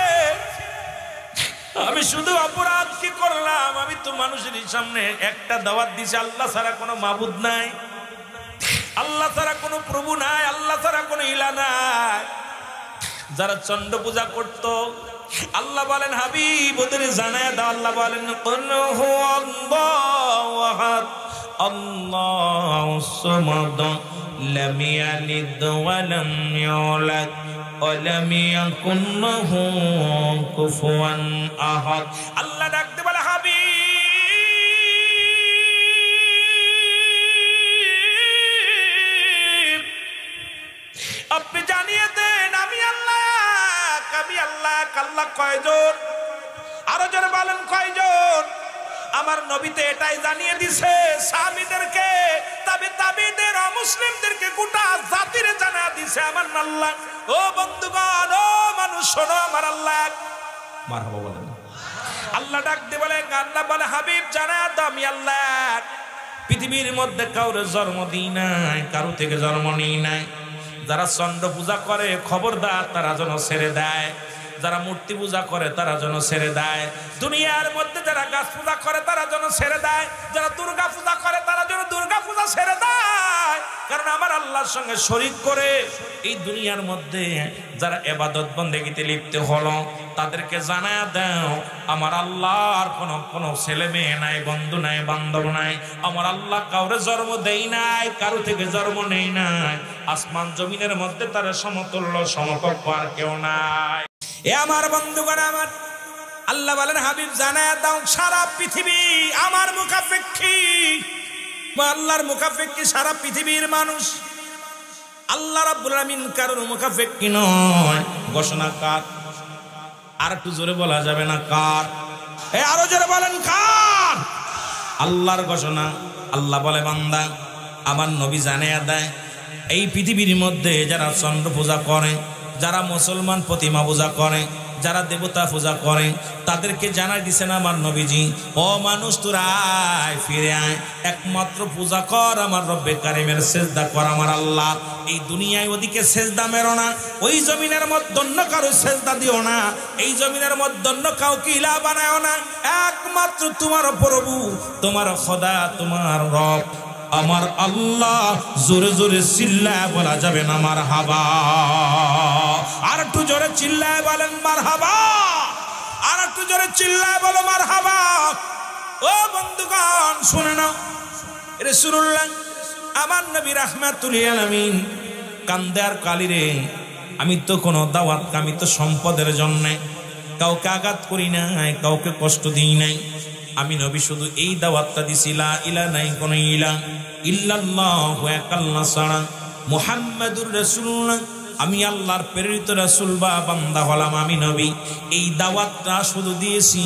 আমি শুধু অপরাধ কি করলাম? আমি তো মানুষের সামনে একটা দাওয়াত দিছি, আল্লাহ ছাড়া কোনো মাবুদ নাই, আল্লাহ ছাড়া কোনো প্রভু নাই, আল্লাহ ছাড়া কোনো ইলা নাই। যারা চন্ড পূজা করত, আল্লাহ বলেন হাবিব ওদের জানায় দাও। আল্লাহ বলেন কুল হুয়াল্লাহু আহাদ আল্লাহুস সামাদ লাম ইয়ালিদ ওয়া লাম ইউলাদ ওয়ালাম ইয়াকুন লাহু কুফুয়ান আহাদ। আল্লাহ ডাকতে বলে হাবিব আপনি জানিয়ে দেন আমি আল্লাহ। আল্লাহ কয়জন? আরো জোরে বলেন কয়জন? আমার নবীতে এটাই জানিয়ে দিছে সাহাবীদেরকে, তাবিদের অমুসলিমদেরকে, গোটা জাতিরে জানা দিছে আমার আল্লাহ। ও বন্ধুগণ, ও মানুষ শোনো, আমার আল্লাহ। মারহাবা বলেন। আল্লাহ ডাক দিয়ে বলে, আল্লাহ বলে হাবিব জানা দাও আমি আল্লাহ পৃথিবীর মধ্যে কাউরে জন্ম দিই নাই, কারো থেকে জন্ম নিই নাই। যারা চন্দ্র পূজা করে খবরদার তারা যেন ছেড়ে দেয়, যারা মূর্তি পূজা করে তারা যেন ছেড়ে দেয়। দুনিয়ার মধ্যে যারা গাছ পূজা করে তারা যেন ছেড়ে দেয়, যারা দুর্গা পূজা করে তারা যেন দুর্গা পূজা ছেড়ে দেয়। কারণ আমার আল্লাহর সঙ্গে শরীক করে এই দুনিয়ার মধ্যে যারা ইবাদত বন্দেগীতে লিপ্ত হলো তাদেরকে জানায়া দাও আমার আল্লাহর কোনো ছেলে মেয়ে নাই, বন্ধু নাই, বান্ধব নাই। আমার আল্লাহ কাউরে জন্ম দেই নাই, কারো থেকে জন্ম নেই নাই। আসমান জমিনের মধ্যে তার সমতুল্য সমকক্ষ আর কেউ নাই। এ আমার বন্ধুগণ, আমার আল্লাহ বলেন হাবিব জানায়া দাও সারা পৃথিবী আমার মুখাপেক্ষী, আল্লাহর মুখাপেক্ষী সারা পৃথিবীর মানুষ। আল্লাহ রাব্বুল আলামিন কারোর মুখাপেক্ষী নয়। ঘোষণা কার? আর একটু জোরে বলা যাবে না কার? আরো জোরে বলেন কার? আল্লাহর ঘোষণা। আল্লাহ বলে বান্দা আমার নবী জানায়া দেয় এই পৃথিবীর মধ্যে যারা চন্দ্র পূজা করে, যারা মুসলমান প্রতিমা পূজা করে, যারা দেবতা পূজা করে তাদেরকে জানাই দিছেন আমার নবীজি, ও মানুষ তোরা আয়, ফিরে আয়, একমাত্র পূজা কর আমার রব্বে কারিমের, সেজদা কর আমার আল্লাহ। এই দুনিয়ায় ওদিকে সেজদা মেরো না, ওই জমিনের মধ্যে অন্য কারো সেজদা দিও না, এই জমিনের মধ্যে অন্য কাউকে ইলাহ বানায়ও না, একমাত্র তোমার প্রভু, তোমার খোদা, তোমার রব আমার আল্লাহ। জোরে জোরে চিল্লায় বলা যাবে না মারহাবা? আর একটু জোরে চিল্লায় বলেন মারহাবা? আর একটু জোরে চিল্লায় বলো মারহাবা? ও বন্ধুগণ শুনে নাও, রাসূলুল্লাহ আমার নবী রাহমাতুল লিল আলামিন কান্দে আর কালি রে, আমি তো কোনো দাওয়াত, আমি তো সম্পদের জন্য কাউকে আঘাত করি নাই, কাউকে কষ্ট দিই নাই। আমি নবী শুধু এই দাওয়াতটা দিছি লা ইলাহা নাই কোন ইলাহ ইল্লাল্লাহু এক আল্লাহ ছাড়া মুহাম্মাদুর রাসূলুল্লাহ, আমি আল্লাহর প্রেরিত রাসূল বা বান্দা হলাম আমি নবী। এই দাওয়াতটা শুধু দিয়েছি,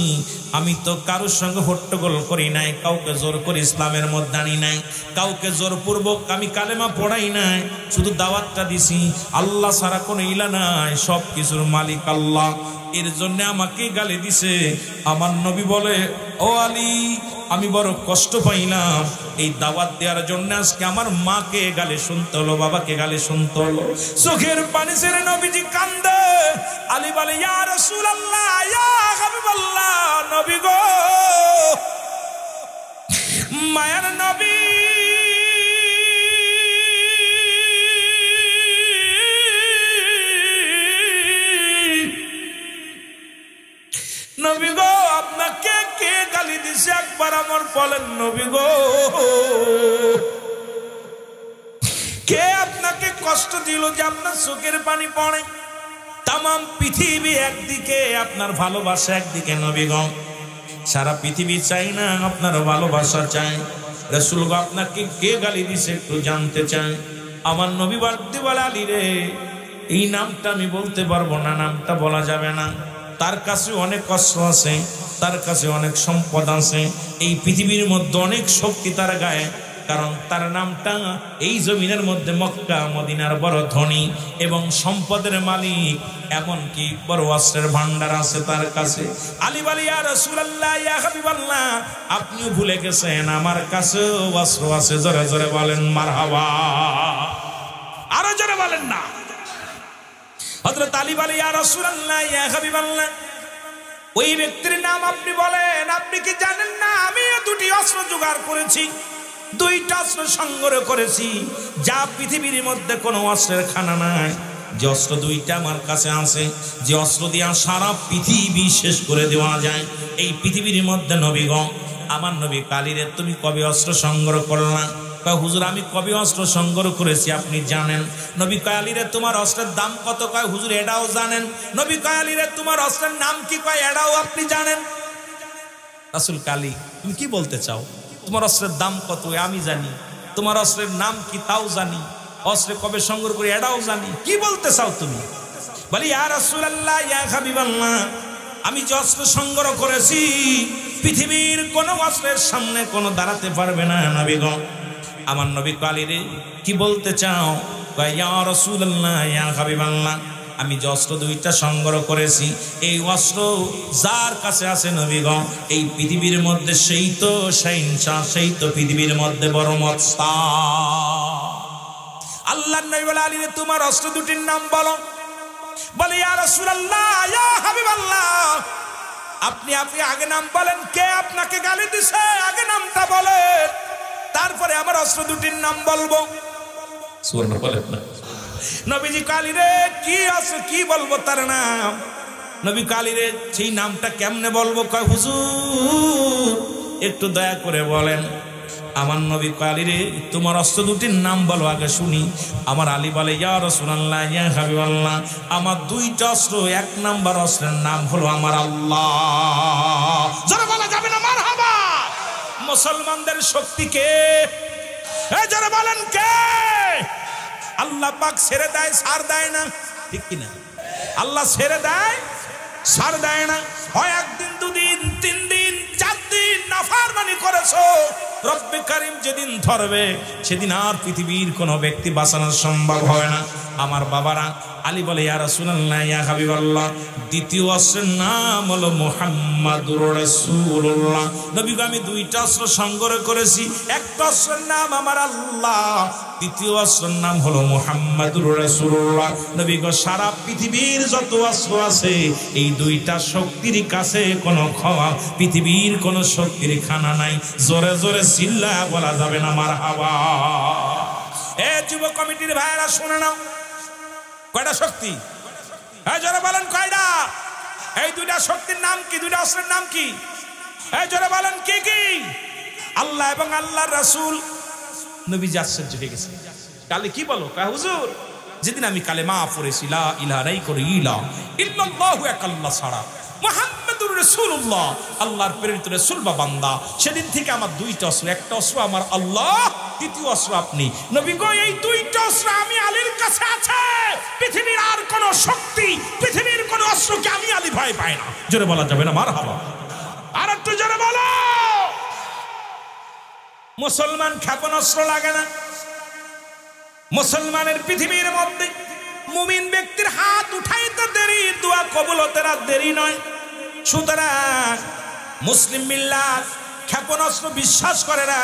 আমি তো কারোর সঙ্গে হট্টগোল করি নাই, কাউকে জোর করে ইসলামের মধ্যে আনি নাই, কাউকে জোরপূর্বক আমি কালেমা পড়াই নাই, শুধু দাওয়াতটা দিছি। আল্লাহ ছাড়া কোনো ইলাহ নাই, সব কিছুর মালিক আল্লাহ। এর জন্য আমাকে গালি দিছে। আমার নবী বলে, ও আলী আমি বড় কষ্ট পাইলাম এই দাওয়াত দেওয়ার জন্য, আজকে আমার মাকে গালি শুনতে হলো, বাবাকে গালি শুনতে হলো। চোখের পানি ছেড়ে নবীজি কান্দে। আলী বলে, ইয়া রাসূলুল্লাহ, ইয়া হাবিবাল্লাহ, নবী গো, মায়ার নবী, নবী গো আপনাকে কে গালি দিছে একবার আমার বলেন নবী গো, কে আপনাকে কষ্ট দিল যে আপনার চোখের পানি পড়ে? তামাম পৃথিবী একদিকে, আপনার ভালোবাসা একদিকে নবী গো, সারা পৃথিবী চাই না আপনার ভালোবাসা চাই। রাসূল গো আপনাকে কে গালি দিছে একটু জানতে চাই। আমার নবী বলতে বলে, আলী রে এই নামটা আমি বলতে পারবো না, নামটা বলা যাবে না, তার কাছে অনেক কষ্ট আছে, তার কাছে অনেক সম্পদ আছে, এই পৃথিবীর মধ্যে অনেক শক্তি তার গায়ে, কারণ তার নামটা এই জমিনের মধ্যে মক্কা মদিনার বড় ধনী এবং সম্পদের মালিক, এমনকি বড় অস্ত্রের ভান্ডার আছে তার কাছে। আলী বলে, ইয়া রাসূলুল্লাহ, ইয়া হাবিবাল্লাহ, আপনিও ভুলে গেছেন আমার কাছেও অস্ত্র আছে। জোরে জোরে বলেন মারহাবা? আরো জোরে বলেন না? হযরত আলী বলে, ইয়া রাসূলুল্লাহ, ইয়া হাবিবাল্লাহ, ওই ব্যক্তির নাম আপনি বলেন। আপনি কি জানেন না আমি দুটি অস্ত্র জোগাড় করেছি, দুইটা অস্ত্র সংগ্রহ করেছি, যা পৃথিবীর মধ্যে কোনো অস্ত্রের খানা নাই। যে অস্ত্র দুইটা আমার কাছে আছে, যে অস্ত্র দিয়া সারা পৃথিবী শেষ করে দেওয়া যায়, এই পৃথিবীর মধ্যে নবীগণ, আমার নবী কালীরে তুমি কবে অস্ত্র সংগ্রহ করলা? কয় হুজুর আমি কবে অস্ত্র সংগ্রহ করেছি আপনি জানেন? নবী কয় আলী রে তোমার অস্ত্রের দাম কত? কয় হুজুর এটাও জানেন। নবী কয় আলী রে তোমার অস্ত্রের নাম কি? কয় এটাও আপনি জানেন। রাসূল কালী তুমি কি বলতে চাও? তোমার অস্ত্রের দাম কত আমি জানি, তোমার অস্ত্রের নাম কি তাও জানি, অস্ত্র কবে সংগ্রহ করি এটাও জানি, কি বলতে চাও তুমি? বলি ইয়া রাসূলুল্লাহ ইয়া হাবিবাল্লাহ, আমি যে অস্ত্র সংগ্রহ করেছি পৃথিবীর কোন অস্ত্রের সামনে কোনো দাঁড়াতে পারবে না নবী গো। আমার নবী কালী রে কি বলতে চাও? ইয়া রাসূলুল্লাহ ইয়া হাবিবাল্লাহ, আমি যে অস্ত্র দুইটা সংগ্রহ করেছি এই অস্ত্র যার কাছে আছে নবী গো এই পৃথিবীর মধ্যে সেই তো শাহিনশাহ, সেই তো পৃথিবীর মধ্যে বড় মস্তা। আল্লাহর নবী বলে আলী রে তোমার অস্ত্র দুটির নাম বলো। বলে ইয়া রাসূলুল্লাহ ইয়া হাবিবাল্লাহ, আপনি আগে নাম বলেন, কে আপনাকে গালি দিছে আগে নামটা বলেন, তারপরে আমার অস্ত্র দুটির নাম বলবো। সুবহানাল্লাহ বলেন না। নবীজি কালী রে কি আছে কি বলবো তার নাম? নবী কালী রে সেই নামটা কেমনে বলবো? কয় হুজুর একটু দয়া করে বলেন। আমার নবী কালী রে তোমার অস্ত্র দুটির নাম বলো আগে শুনি। আমার আলী বলে ইয়া রাসূলুল্লাহ ইয়া হাবিবাল্লাহ, আমার দুইটা অস্ত্র, এক নাম্বার অস্ত্রের নাম হলো আমার আল্লাহ। যারা বলা যাবে না মারহাবা। মুসলমানদের শক্তি কে? এই যারা বলেন কে? আল্লাহ পাক ছেড়ে দেয় ছাড় দেয় না, ঠিক কিনা? আল্লাহ ছেড়ে দেয় ছাড় দেয় না। হয় একদিন দুদিন তিন দিন চার দিন নাফরমানি করেছো, রব্বে কারীম যেদিন ধরবে সেদিন আর পৃথিবীর কোনো ব্যক্তি বাঁচানো সম্ভব হয় না। আমার বাবারা, আলী বলে ইয়া রাসূলুল্লাহ ইয়া হাবিবাল্লাহ, দ্বিতীয় অস্ত্রের নাম হলো মুহাম্মাদুর রাসূলুল্লাহ। নবী গো আমি দুইটা অস্ত্র সংগ্রহ করেছি, একটা অস্ত্রের নাম আমার আল্লাহ, দ্বিতীয় অস্ত্রের নাম হলো মুহাম্মাদুর রাসূলুল্লাহ। নবী গো সারা পৃথিবীর যত অস্ত্র আছে এই দুইটা শক্তির কাছে কোনো খাওয়া পৃথিবীর কোনো শক্তির খানা নাই। জোরে জোরে চিল্লা বলা যাবে না মারহাবা। এ যুব কমিটির ভাইরা শুনে নাও, কয়টা শক্তি? এই জোরে বলেন কয়টা? এই দুইটা শক্তির নাম কি? দুইটা অস্ত্রের নাম কি? এই জোরে বলেন কি কি? আল্লাহ এবং আল্লাহর রাসূল। নবীজি আশ্চর্য হয়ে গেছে। কালে কি বলো? কয় হুজুর যেদিন আমি কালেমা পড়েছি লা ইলাহা ইল্লাল্লাহু আল্লাহ ছাড়া মুহাম্মাদুর রাসূলুল্লাহ আল্লাহর প্রেরিত রাসূল বা বান্দা, সেদিন থেকে আমার দুইটা অস্ত্র, একটা অস্ত্র আমার আল্লাহ, দ্বিতীয় অস্ত্র আপনি। নবী গো এই দুইটা অস্ত্র আমি আলীর কাছে আছে, পৃথিবীর আর কোন শক্তি, পৃথিবীর কোন অস্ত্রকে আমি আলী ভয় পাই না। জোরে বলা যাবে না মারহাবা? আর একটু জোরে বলো। মুসলমান ক্ষেপণাস্ত্র লাগে না। মুসলমানের পৃথিবীর মধ্যে মুমিন ব্যক্তির হাত উঠাইতে দেরি, দোয়া কবুল হতে আর দেরি নয়। সুতরাং মুসলিম মিল্লাত ক্ষেপণাস্ত্র বিশ্বাস করে না।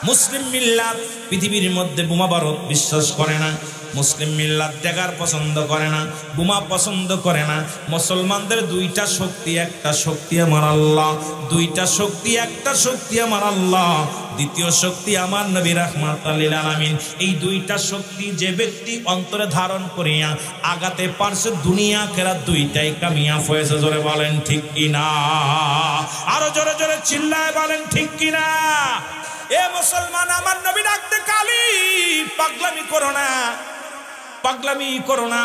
মুসলিম মিল্লাত পৃথিবীর মধ্যে বোমা বারুদ বিশ্বাস করে না। মুসলিম মিল্লাত ড্যাগার পছন্দ করে না, বোমা পছন্দ করে না। মুসলমানদের দুইটা শক্তি, একটা শক্তি আমার আল্লাহ, দুইটা শক্তি, একটা শক্তি আমার আল্লাহ, দ্বিতীয় শক্তি আমার নবী রাহমাতুল লিল আলামিন। এই দুইটা শক্তি যে ব্যক্তি অন্তরে ধারণ করিয়া আগাতে পারছে, দুনিয়া আখিরাত দুইটাই কামিয়াব হয়েছে। জোরে বলেন ঠিক কিনা? আরো জোরে জোরে চিল্লায় বলেন ঠিক কিনা? এ মুসলমান, আমার নবী ডাকতে কালী পাগলামি করো না, পাগলামি করো না।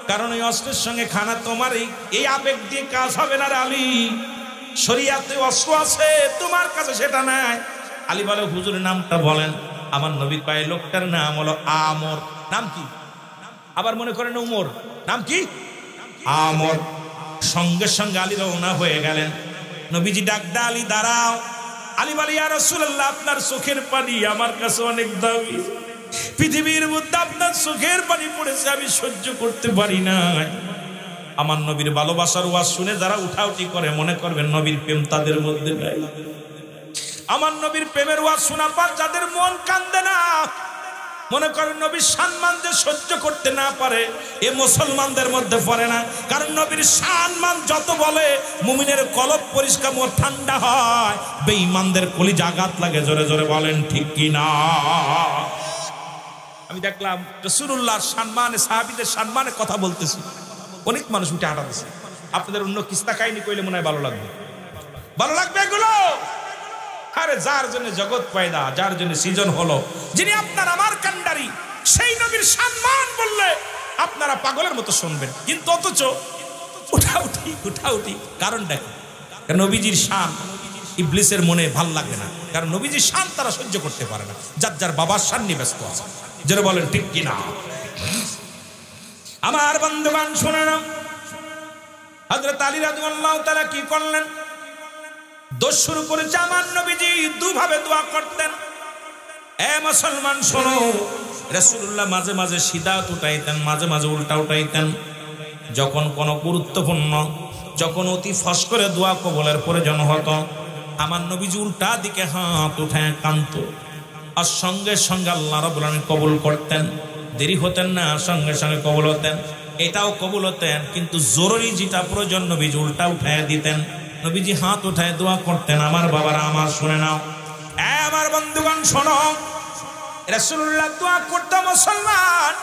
কারণ এই অস্ত্রের সঙ্গে খানা তোমার এই আবেগ দিয়ে কাজ হবে না রে আলী। শরীয়তে অস্ত্র আছে, তোমার কাছে সেটা নাই। আলী বলে হুজুরের নামটা বলেন। আমার নবী কয় লোকটার নাম হলো আমর। নাম কি? আবার মনে করেন উমর। নাম কি? আমর। সঙ্গে সঙ্গে আলী রওনা হয়ে গেলেন। নবীজি ডাক দা আলী দাঁড়াও। আলী বলে ইয়া রাসূলুল্লাহ আপনার চোখের পানি আমার কাছে অনেক দামি, পৃথিবীর মধ্যে আপনার চোখের পানি পড়েছে আমি সহ্য করতে পারি না। আমার নবীর ভালোবাসার ওয়াজ শুনে যারা উঠাউটি করে মনে করবেন নবীর প্রেম তাদের মধ্যে নাই। আমার নবীর প্রেমের ওয়াজ শোনার পর যাদের মন কান্দে না, মনে করেন নবীর সম্মান যে সহ্য করতে না পারে, এ মুসলমানদের মধ্যে পড়ে না। কারণ নবীর সম্মান যত বলে মুমিনের কলব পরিষ্কার ও ঠান্ডা হয়, বেঈমানদের কলিজা আঘাত লাগে। জোরে জোরে বলেন ঠিক কিনা? আমি দেখলাম রাসূলুল্লাহর সম্মানে, সাহাবীদের সম্মানে কথা বলতেছি, অনেক মানুষ উঠে হাঁটা দিচ্ছে। আপনাদের অন্য কিস্তা কাহিনী কইলে মনে হয় ভালো লাগবে, ভালো লাগবে এগুলো। আরে যার জন্য জগৎ পয়দা, যার জন্য সৃজন হলো, যিনি আপনার আমার কান্ডারি, সেই নবীর সম্মান বললে আপনারা পাগলের মতো শুনবেন, কিন্তু অথচ উঠাউঠি কারণ দেখো, নবীজির শান ইবলিসের মনে ভাল লাগে না, কারণ নবীজির শান তারা সহ্য করতে পারে না, যার যার বাবার শান নিয়ে ব্যস্ত আছে। যারা বলেন ঠিক কিনা? আমার বন্ধুগণ শুনে নাও, হযরত আলী রাদিয়াল্লাহু তাআলা কি করলেন? দোষ শুরু করেছে আমার নবীজি দুভাবে দোয়া করতেন। এ মুসলমান শোনো, রাসূলুল্লাহ মাঝে মাঝে সিধা উঠাইতেন, মাঝে মাঝে উল্টা উঠাইতেন। যখন কোনো গুরুত্বপূর্ণ, যখন অতি ফস করে দোয়া কবুলের প্রয়োজন হতো, আমার নবীজি উল্টা দিকে হাত উঠায় কান্ত, আর সঙ্গে সঙ্গে আল্লাহ রাব্বুল আলামিন কবুল করতেন। দেরি হতেন না, সঙ্গে সঙ্গে কবুল হতেন। এটাও কবুল হতেন, কিন্তু জরুরি যেটা প্রয়োজন নবীজি উল্টা উঠায় দিতেন। নবীজি হাত উঠায় দোয়া করতেন। আমার বাবারা আমার শুনে নাও, আমার বন্ধুগণ শোনো, রাসূলুল্লাহ দোয়া করতে মুসলমান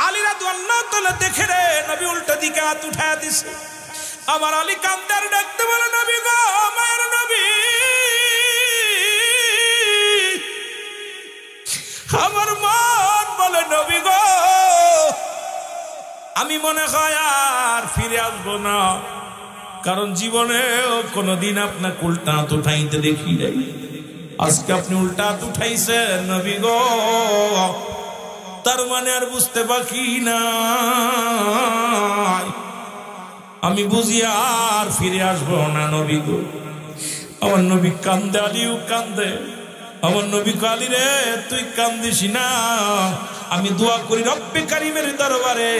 আলী রাদিয়াল্লাহু তাআলা দেখে রে নবী উল্টা দিকে হাত উঠায় দিছে। আমার আলী কান্দার ডাকতে বলে, নবী গো, মায়ের নবী, আমার মন বলে নবী গো, আমি মনে হয় আর ফিরে আসবো না, কারণ জীবনেও কোনোদিন আপনাকে উল্টা হাত উঠাইতে দেখি নাই। আজকে আপনি উল্টা হাত উঠাইছেন নবী গো, তার মানে আর বুঝতে বাকি না, আমি বুঝি আর ফিরে আসবো না নবী গো। আমার নবী কান্দে, আলীও কান্দে। আমার নবী আলী রে, তুই কান্দিস না, আমি দোয়া করি রব্বে কারিমের দরবারে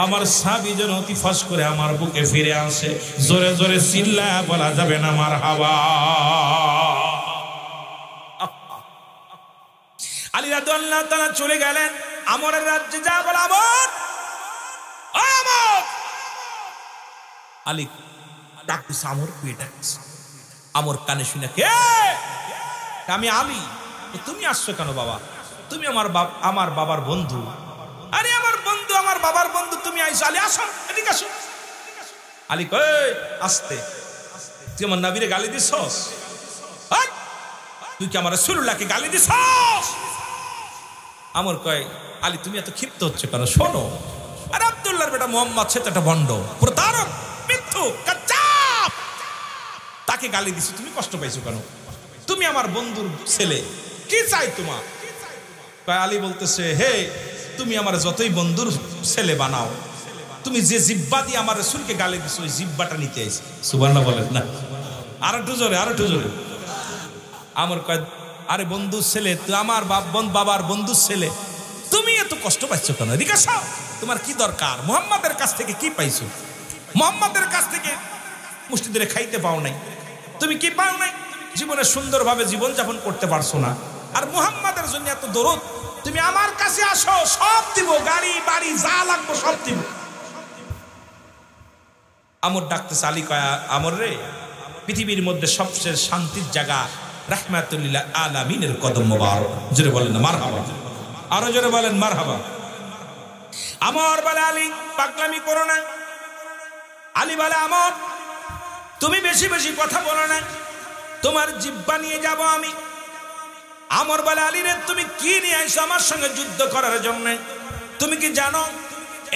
আমার সাহাবী যেন অতি ফাঁস করে আমার বুকে ফিরে আসে। জোরে জোরে চিল্লা বলা যাবে না মারহাবা। আলী রাদিয়াল্লাহু তাআলা চলে গেলেন আমরের রাজ্যে। যা বলে আমর, আমর, আলী ডাকছে আমর, আমর কানে শুনে, কে? আমি আলী। তুমি আসছো কেন বাবা? তুমি আমার বাবার বন্ধু। আরে আমার বন্ধু, আমার বাবার বন্ধু, তুমি আইছো? আলী আসো, এদিকে আসো। আলী কই, আসতে, তুই আমার নবীরে গালি দিছস? তুই কি আমার রাসূলুল্লাহকে গালি দিছস? আমর কয়, আলী তুমি এত ক্ষিপ্ত হচ্ছে কেন? শোনো, আর আব্দুল্লাহর বেটা মুহাম্মদ সে তো একটা ভণ্ড, প্রতারক, মিথ্যুক, কাজ্জাব, তাকে গালি দিছো, তুমি কষ্ট পাইছো কেন? তুমি আমার বন্ধুর ছেলে, কি চাই তোমার? আলী বলতেছে, হে, তুমি আমার যতই বন্ধুর ছেলে বানাও, তুমি যে জিব্বা দিয়ে আমার রাসূলকে গালি দিছো, ওই জিব্বাটা নিতে আইছি। সুবহানাল্লাহ বলেন না? আর একটু জোরে, আর একটু জোরে। আমার কয়, আরে বন্ধুর ছেলে, তুই আমার বাবার বন্ধুর ছেলে, তুমি এত কষ্ট পাইছো কেন? এদিকে আসো, তোমার কি দরকার? মুহাম্মাদের কাছ থেকে কি পাইছো? মুহাম্মাদের কাছ থেকে মুষ্টি ধরে খাইতে পাও নাই, তুমি কি পাও নাই? জীবনে সুন্দরভাবে জীবন যাপন করতে পারছো না, আর মুহাম্মাদের জন্য এত দরদ। তুমি আমার কাছে আসো, সব দিব, গাড়ি বাড়ি যা লাগবে সব দিব। আমর ডাকতেছে। আলী কয়া, আমর রে, পৃথিবীর মধ্যে সবচেয়ে শান্তির জায়গা রাহমাতুল লিল আলামিনের কদম মোবারক। জোরে বলেন না মারহাবা, আরো জোরে বলেন মারহাবা। আমর বলে, আলী পাগলামি করো না। আলী বলে, আমর তুমি বেশি বেশি কথা বলো না, তোমার জিহ্বা নিয়ে যাব আমি। আমর বলে, আলী রে, তুমি কি নিয়ে আইছো আমার সঙ্গে যুদ্ধ করার জন্য? তুমি কি জানো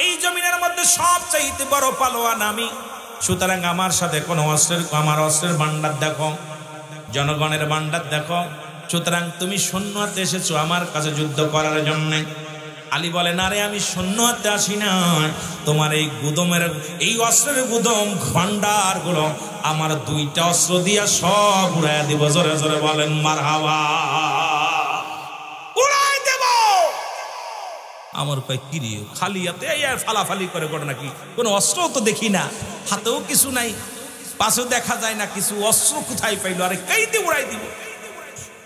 এই জমিনের মধ্যে সবচাইতে বড় পালোয়ান আমি, সুতরাং আমার সাথে কোনো আমার অস্ত্রের ভান্ডার দেখো, জনগণের ভান্ডার দেখো, সুতরাং তুমি শূন্য হাতে এসেছো আমার কাছে যুদ্ধ করার জন্য। আলী বলে, না রে, আমি শূন্য হাতে আসি না, তোমার এই গুদমের, এই অস্ত্রের গুদম ভান্ডার গুলো আমার দুইটা অস্ত্র দিয়া সব উড়াই দিব। জোরে জোরে বলেন মারহাবা। উড়াই দেব। আমার কয়, কি রে, খালি হাতে এই ফালাফালি করে করে নাকি? কোনো অস্ত্র তো দেখি না, হাতেও কিছু নাই, পাশেও দেখা যায় না কিছু, অস্ত্র কোথায় পাইলো? আরে কাইতে উড়াই দিব।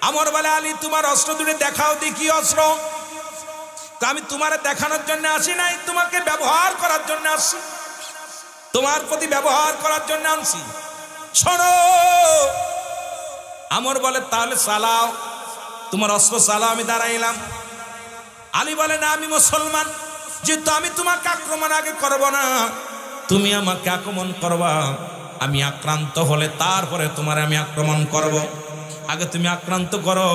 আমার বলে, আলী তোমার অস্ত্র দুটো দেখাও, দেখি অস্ত্র। আমি তোমার দেখানোর জন্য আসি নাই, তোমাকে ব্যবহার করার জন্য আসছি, তোমার প্রতি ব্যবহার করার জন্য আনছি। শোনো, আমর বলে, তাহলে চালাও, তোমার অস্ত্র চালাও, আমি দাঁড়াইলাম। আলী বলে, না, আমি মুসলমান, যেহেতু আমি তোমাকে আক্রমণ আগে করব না, তুমি আমাকে আক্রমণ করবা, আমি আক্রান্ত হলে তারপরে তোমার আমি আক্রমণ করব। আগে তুমি আক্রান্ত করো,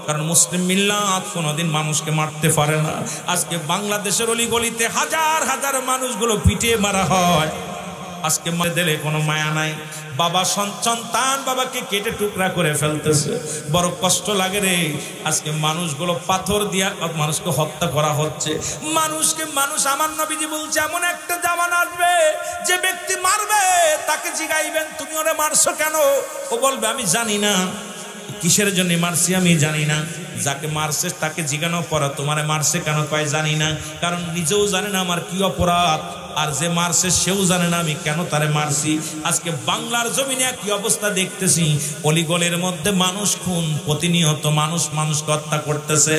কারণ মুসলিম মিল্লাত কোনোদিন মানুষকে মারতে পারে না। আজকে বাংলাদেশের অলিগলিতে হাজার হাজার মানুষগুলো পিটিয়ে মারা হয়, আজকে মারে দিলে কোনো মায়া নাই। বাবা সন্তান বাবাকে কেটে টুকরা করে ফেলতেছে, বড় কষ্ট লাগে রে। আজকে মানুষগুলো পাথর দিয়া মানুষকে হত্যা করা হচ্ছে, মানুষ আমার নবীজি বলছে এমন একটা জামানা আসবে যে ব্যক্তি মারবে তাকে জিগাইবেন তুমি ওরে মারছো কেন, ও বলবে আমি জানি না কিসের জন্য মারছি, আমি জানি না। যাকে মারছে তাকে জিজ্ঞানো পড়া তোমারে মারছে কেন, কয় জানি না, কারণ নিজেও জানে না আমার কি অপরাধ, আর যে মারছে সেও জানে না আমি কেন তারে মারছি। আজকে বাংলার জমিনে কি অবস্থা দেখতেছি, অলিগলের মধ্যে মানুষ খুন, প্রতিনিয়ত মানুষকে হত্যা করতেছে,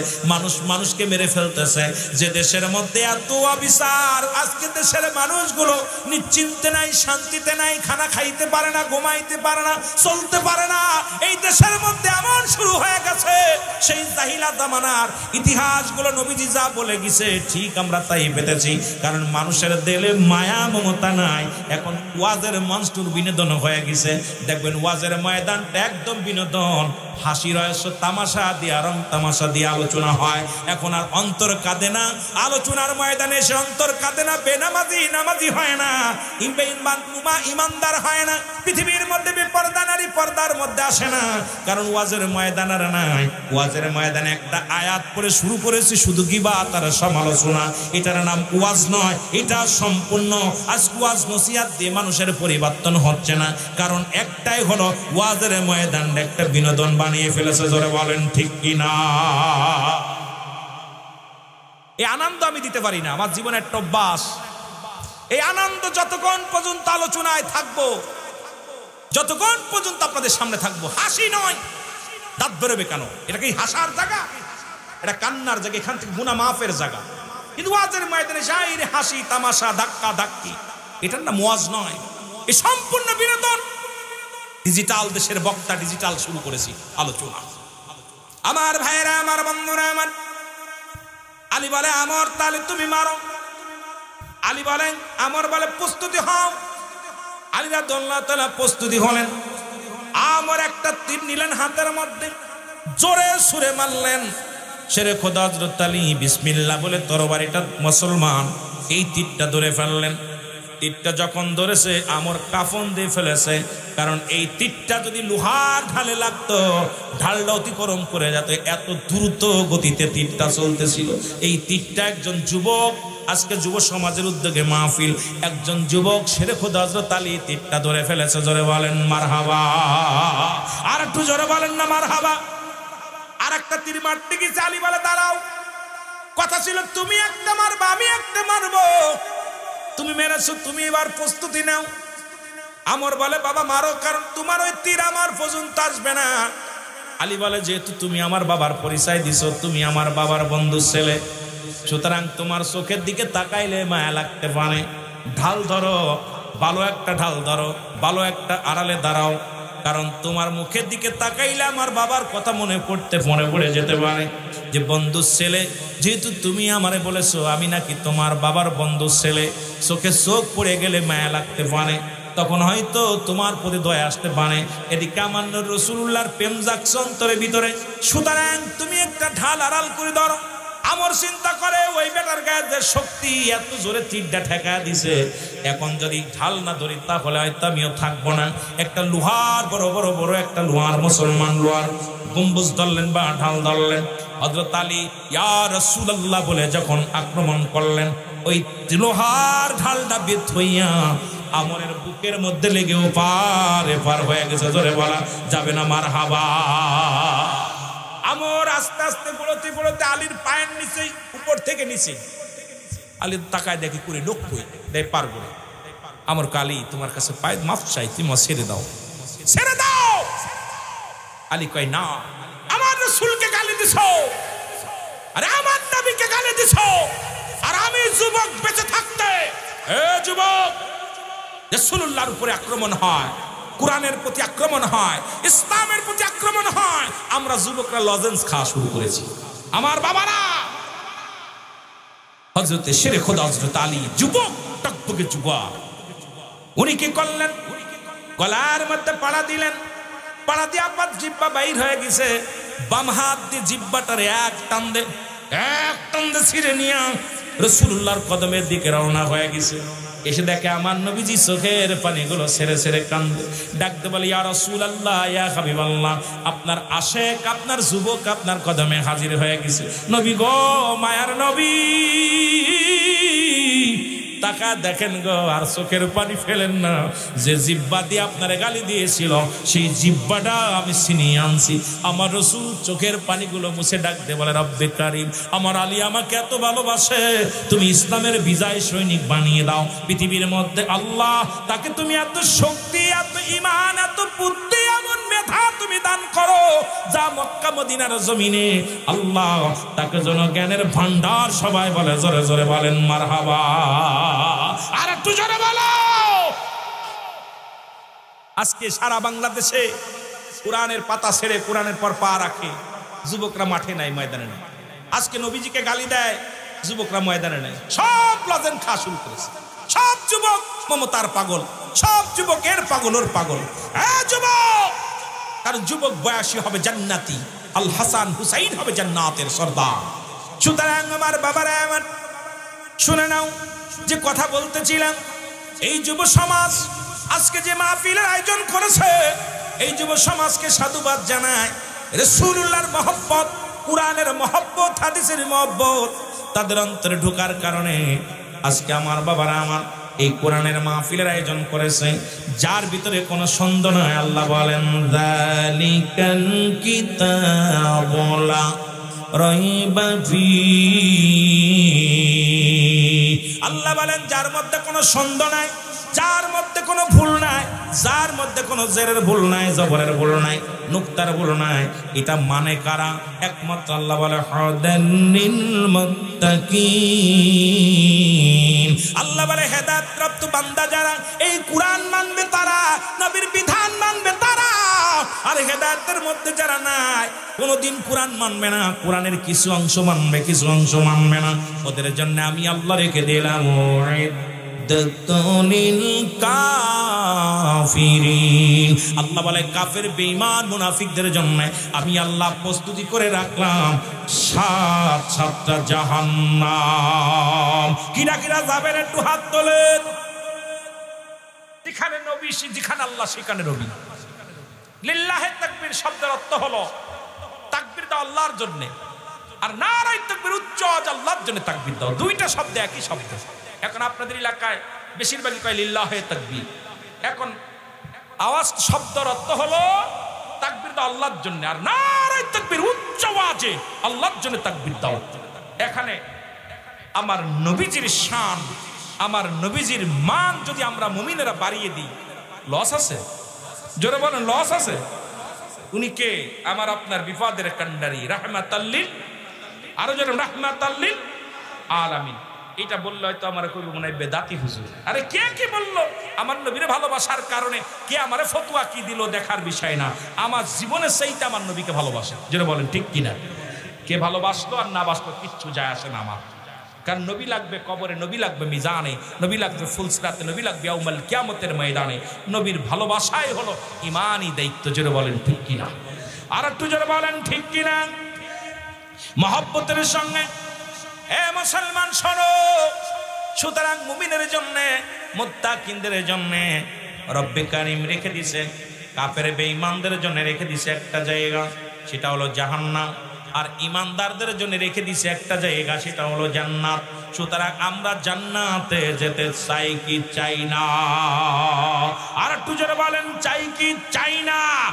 মানুষকে মেরে ফেলতেছে। যে দেশের মধ্যে এত অবিচার, আজকে দেশের মানুষগুলো নিশ্চিন্তে নাই, শান্তিতে নাই, খানা খাইতে পারে না, ঘুমাইতে পারে না, চলতে পারে না। এই দেশের মধ্যে এমন শুরু হয়ে গেছে সেই জাহিলা জামানার ইতিহাসগুলো নবীজি যা বলে গেছে ঠিক আমরা তাই পেতেছি, কারণ মানুষের দিলে মায়া মমতা নাই। এখন ওয়াজের মঞ্চটুর বিনোদন হয়ে গেছে, দেখবেন ওয়াজের ময়দানটা একদম বিনোদন, হাসি রহস্য তামাশা দিয়া রং তামাশা দিয়ে আলোচনা হয়। এখন আর অন্তর কাঁদে না, আলোচনার ময়দানে এসে অন্তর কাঁদে না, নামাজি হয় না, ইমানদার হয় না, পৃথিবীর মধ্যে বেপরদা নারী পর্দার মধ্যে আসে না, কারণ ওয়াজের ময়দান আর নাই। ওয়াজের ময়দানে একটা আয়াত পড়ে শুরু করেছি শুধু গিবত আর সমালোচনা, এটার নাম ওয়াজ নয়, এটা সম্পূর্ণ আজ ওয়াজ নসিহত দিয়ে মানুষের পরিবর্তন হচ্ছে না, কারণ একটাই হলো ওয়াজের ময়দান একটা বিনোদন বানিয়ে ফেলেছে। জোরে বলেন ঠিক কিনা? এই আনন্দ আমি দিতে পারি না, আমার জীবনের একটা অভ্যাস। এই আনন্দ যতক্ষণ পর্যন্ত আলোচনায় থাকবো, যতক্ষণ পর্যন্ত আপনাদের সামনে থাকবো, হাসি নয়, দাঁত বেরোবে কেন? এটা কি হাসার জায়গা? এটা কান্নার জায়গা, এখান থেকে গুনাহ মাফের জায়গা। কিন্তু ওয়াজের ময়দানে যাই রে হাসি তামাশা ধাক্কা ধাক্কি, এটার নাম ওয়াজ নয়, এ সম্পূর্ণ বিনোদন। ডিজিটাল দেশের বক্তা ডিজিটাল শুরু করেছি আলোচনা। আমার ভাইয়েরা, আমার বন্ধুরা, আমার আলী বলে আমর তাহলে তুমি মারো, আলী বলেন আমর বলে প্রস্তুতি হও। আলী রাদিয়াল্লাহু তাআলা প্রস্তুতি হলেন, আমর একটা তীর নিলেন হাতের মধ্যে, জোরে সুরে মারলেন। শেরে খোদা হযরত আলী বিসমিল্লাহ বলে তরবারিটা মুসলমান এই তীরটা ধরে ফেললেন। তীরটা যখন ধরেছে আমর কাফন দিয়ে ফেলেছে, কারণ এই তীরটা যদি লোহার ঢালে লাগতো ঢালটা অতিক্রম করে যেত, এত দ্রুত গতিতে তীরটা চলতেছিল। এই তীরটা একজন যুবক, আজকে যুব সমাজের উদ্যোগে মাহফিল, একজন যুবক শেরে খোদা হযরত আলী তীরটা ধরে ফেলেছে। জোরে বলেন মারহাবা, আর একটু জোরে বলেন না মারহাবা। আর একটা তীর মারতে গেছে, আলী বলে দাঁড়াও, কথা ছিল তুমি একটা মারবা আমি একটা মারবো, তুমি মেরেছো, তুমি এবার প্রস্তুতি নাও। আমর বলে বাবা মারো, কারণ তোমার ওই তীর আমার পর্যন্ত আসবে না। আলী বলে যেহেতু তুমি আমার বাবার পরিচয় দিছো, তুমি আমার বাবার বন্ধু ছেলে, সুতরাং তোমার চোখের দিকে তাকাইলে মায়া লাগতে পারে। ঢাল ধরো, ভালো একটা ঢাল ধরো, ভালো একটা আড়ালে দাঁড়াও, কারণ তোমার মুখের দিকে তাকাইলে আমার বাবার কথা মনে পড়ে যেতে পারে যে বন্ধুর ছেলে, যেহেতু তুমি আমারে বলেছো আমি নাকি তোমার বাবার বন্ধুর ছেলে, চোখে চোখ পড়ে গেলে মায়া লাগতে পারে, তখন হয়তো তোমার প্রতি দয়া আসতে পারে। এদিকে আমার রাসূলুল্লাহর প্রেম জাগছে অন্তরের ভিতরে, সুতরাং তুমি একটা ঢাল আড়াল করে ধরো। আমর চিন্তা করে ওই বেটার গায়ে যে শক্তি, এত জোরে তীরটা ঠেকা দিছে, এখন যদি ঢাল না ধরি তাহলে হয়তো আমিও থাকবো না। একটা লোহার বড় একটা লোহার মুসলমান লোহার গম্বুজ ধরলেন বা ঢাল ধরলেন। হযরত আলী ইয়া রাসূলুল্লাহ বলে যখন আক্রমণ করলেন, ওই লোহার ঢালটা বেত হইয়া আমরের বুকের মধ্যে লেগে পার হয়ে গেছে। জোরে বলা যাবে না মারহাবা। আমর আস্তে আস্তে পড়তে আলীর পায়ের নিচে, উপর থেকে নিচে আলী তাকায় দেখি করে লোক কই দেয় পার করে। আমর কালী তোমার কাছে পায়ে মাফ চাই, তুমি ছেড়ে দাও, ছেড়ে দাও। আলী কয় না, আমার রাসূলকে গালি দিছো, আরে আমার নবীকে গালি দিছো, আর আমি যুবক বেঁচে থাকতে, এ যুবক, রাসূলুল্লাহর উপরে আক্রমণ হয়, কোরআনের প্রতি আক্রমণ হয়, ইসলামের প্রতি আক্রমণ হয়, আমরা যুবকরা লজেন্স খাওয়া শুরু করেছি। আমার বাবারা, হযরতে শেরে খোদা হযরত আলী যুবক, টকটকে যুবক, উনি কি করলেন? গলার মধ্যে পাড়া দিলেন, পাড়া দিয়ে আপাত জিব্বা বাইর হয়ে গেছে, বাম হাত দিয়ে জিব্বাটার এক টান দে ছিঁড়ে নিয়ে রাসূলুল্লাহর কদমের দিকে রওনা হয়ে গেছে। এসে দেখে আমার নবীজি চোখের পানিগুলো ছেড়ে ছেড়ে কান্দে, ডাকতে বলে ইয়া রাসূলুল্লাহ, ইয়া হাবিবাল্লাহ, আপনার আশেক, আপনার যুবক আপনার কদমে হাজির হয়ে গেছে। নবী গো, মায়ার নবী, তাকা দেখেন গো, আর চোখের পানি ফেলেন না। যে জিব্বা দিয়ে আপনার গালি দিয়েছিল সেই জিব্বাটা আমি ছিনিয়ে আনছি। আমার রাসূল চোখের পানিগুলো মুছে ডাকতে বলে রব্বে কারীম, আমার আলী আমাকে এত ভালোবাসে, তুমি ইসলামের বিজয় সৈনিক বানিয়ে দাও পৃথিবীর মধ্যে। আল্লাহ, তাকে তুমি এত শক্তি, এত ঈমান, এত বুদ্ধি, এমন মেধা তুমি দান করো, যা মক্কা মদিনার জমিনে আল্লাহ তাকে যেন জ্ঞানের ভান্ডার। সবাই বলে জোরে জোরে বলেন মারহাবা। আর একটু জোরে বলো। আজকে সারা বাংলাদেশে কোরআনের পাতা ছেড়ে কোরআনের পর পা রাখে যুবকরা মাঠে নাই, ময়দানে নাই। আজকে নবীজিকে গালি দেয় যুবকরা ময়দানে নাই। সব লজেন খাওয়া শুরু করেছে। সব যুবক মমতার পাগল, সব যুবকের পাগল ওর পাগল। হ্যাঁ যুবক, কারণ যুবক বয়সী হবে জান্নাতি, আল হাসান হুসাইন হবে জান্নাতের সর্দার। সুতরাং আমার বাবারা আমার শুনে নাও, যে কথা বলতেছিলাম, এই যুব সমাজ আজকে যে মাহফিলের আয়োজন করেছে, এই যুব সমাজকে সাধুবাদ জানায়। রাসূলুল্লাহর মহব্বত, কোরআনের মহব্বত, হাদিসের মহব্বত তাদের অন্তরে ঢোকার কারণে আজকে আমার বাবারা আমার এই কোরআনের মাহফিলের আয়োজন করেছে, যার ভিতরে কোনো সন্দেহ নাই। আল্লাহ বলেন যালিকাল কিতাবু লা রাইবা ফীহি। আল্লাহ বলেন যার মধ্যে কোনো সন্দেহ নাই, যার মধ্যে কোনো ভুল নাই, যার মধ্যে কোনো জেরের ভুল নাই, জবরের ভুল নাই, নুক্তার ভুল নাই, এটা মানে কারা? একমাত্র আল্লাহ বলে হুদাল্লিল মুত্তাকিন। আল্লাহ বলে হেদায়েত প্রাপ্ত বান্দা যারা, এই কোরআন মানবে তারা, নবীর বিধান মানবে তারা। আর হেদায়েতের মধ্যে যারা নাই, কোনদিন কোরআন মানবে না, কোরআনের কিছু অংশ মানবে, কিছু অংশ মানবে না, ওদের জন্য আমি আল্লাহ রেখে দিলাম কাফিরিন। আল্লাহ বলে কাফের, বেঈমান, মুনাফিকদের জন্য আমি আল্লাহ প্রস্তুতি করে রাখলাম সাতটা জাহান্নাম। কিরা কিরা যাবেন একটু হাত তোলেন। যেখানে নবী, যেখানে আল্লাহ সেখানে নবী। লিল্লাহে তাকবীর শব্দের অর্থ হলো তাকবীর দাও আল্লাহর জন্য, আর নারায়ে তাকবীর উচ্চ আওয়াজ আল্লাহর জন্য তাকবীর দাও। দুইটা শব্দ একই শব্দ। এখন আপনাদের এলাকায় বেশিরভাগই কয় লিল্লাহে তাকবীর। এখন আওয়াজ শব্দের অর্থ হলো তাকবীর দাও আল্লাহর জন্য, আর নারায়ে তাকবীর উচ্চ আওয়াজে আল্লাহর জন্য তাকবীর দাও। এখানে আমার নবীজির শান, আমার নবীজির মান যদি আমরা মুমিনেরা বাড়িয়ে দিই, লস আছে? জোরে বলেন লস আছে? উনি কে? আমার আপনার বিপদের কান্ডারি, রাহমাতাল্লিল, আরো জোরে রাহমাতাল্লিল আলামিন। এটা বললে হয়তো আমার কইব মনে হয় বেদাতি হুজুর। আরে কে কি বললো? আমার নবীরে ভালোবাসার কারণে কে আমারে ফতোয়া কি দিল দেখার বিষয় না, আমার জীবনের চাইতে আমার নবীকে ভালোবাসে। যেটা বলেন ঠিক কিনা? কে ভালোবাসলো আর না বাসলো কিচ্ছু যায় আসে না আমার। কারণ নবী লাগবে কবরে, নবী লাগবে মিজানে, নবী লাগবে ফুলসরাতে, নবী লাগবে ইয়াউমাল কিয়ামতের ময়দানে। নবীর ভালোবাসাই হলো ইমানি দায়িত্ব। যেটা বলেন ঠিক কিনা? আর একটু জোরে বলেন ঠিক কিনা? মহব্বতের সঙ্গে এ মুসলমান শোনো, সুতরাং মুমিনের জন্য, মুত্তাকিনদের জন্য রব্বে কারীম রেখে দিয়েছে, কাফের বেঈমানদের জন্য রেখে দিয়েছে একটা জায়গা, সেটা হলো জাহান্নাম। আর ইমানদারদের জন্য রেখে দিয়েছে একটা জায়গা, সেটা হলো জান্নাত। সুতরাং আমরা জান্নাতে যেতে চাই কি চাই না? আর একটু জোরে বলেন চাই কি চাই না?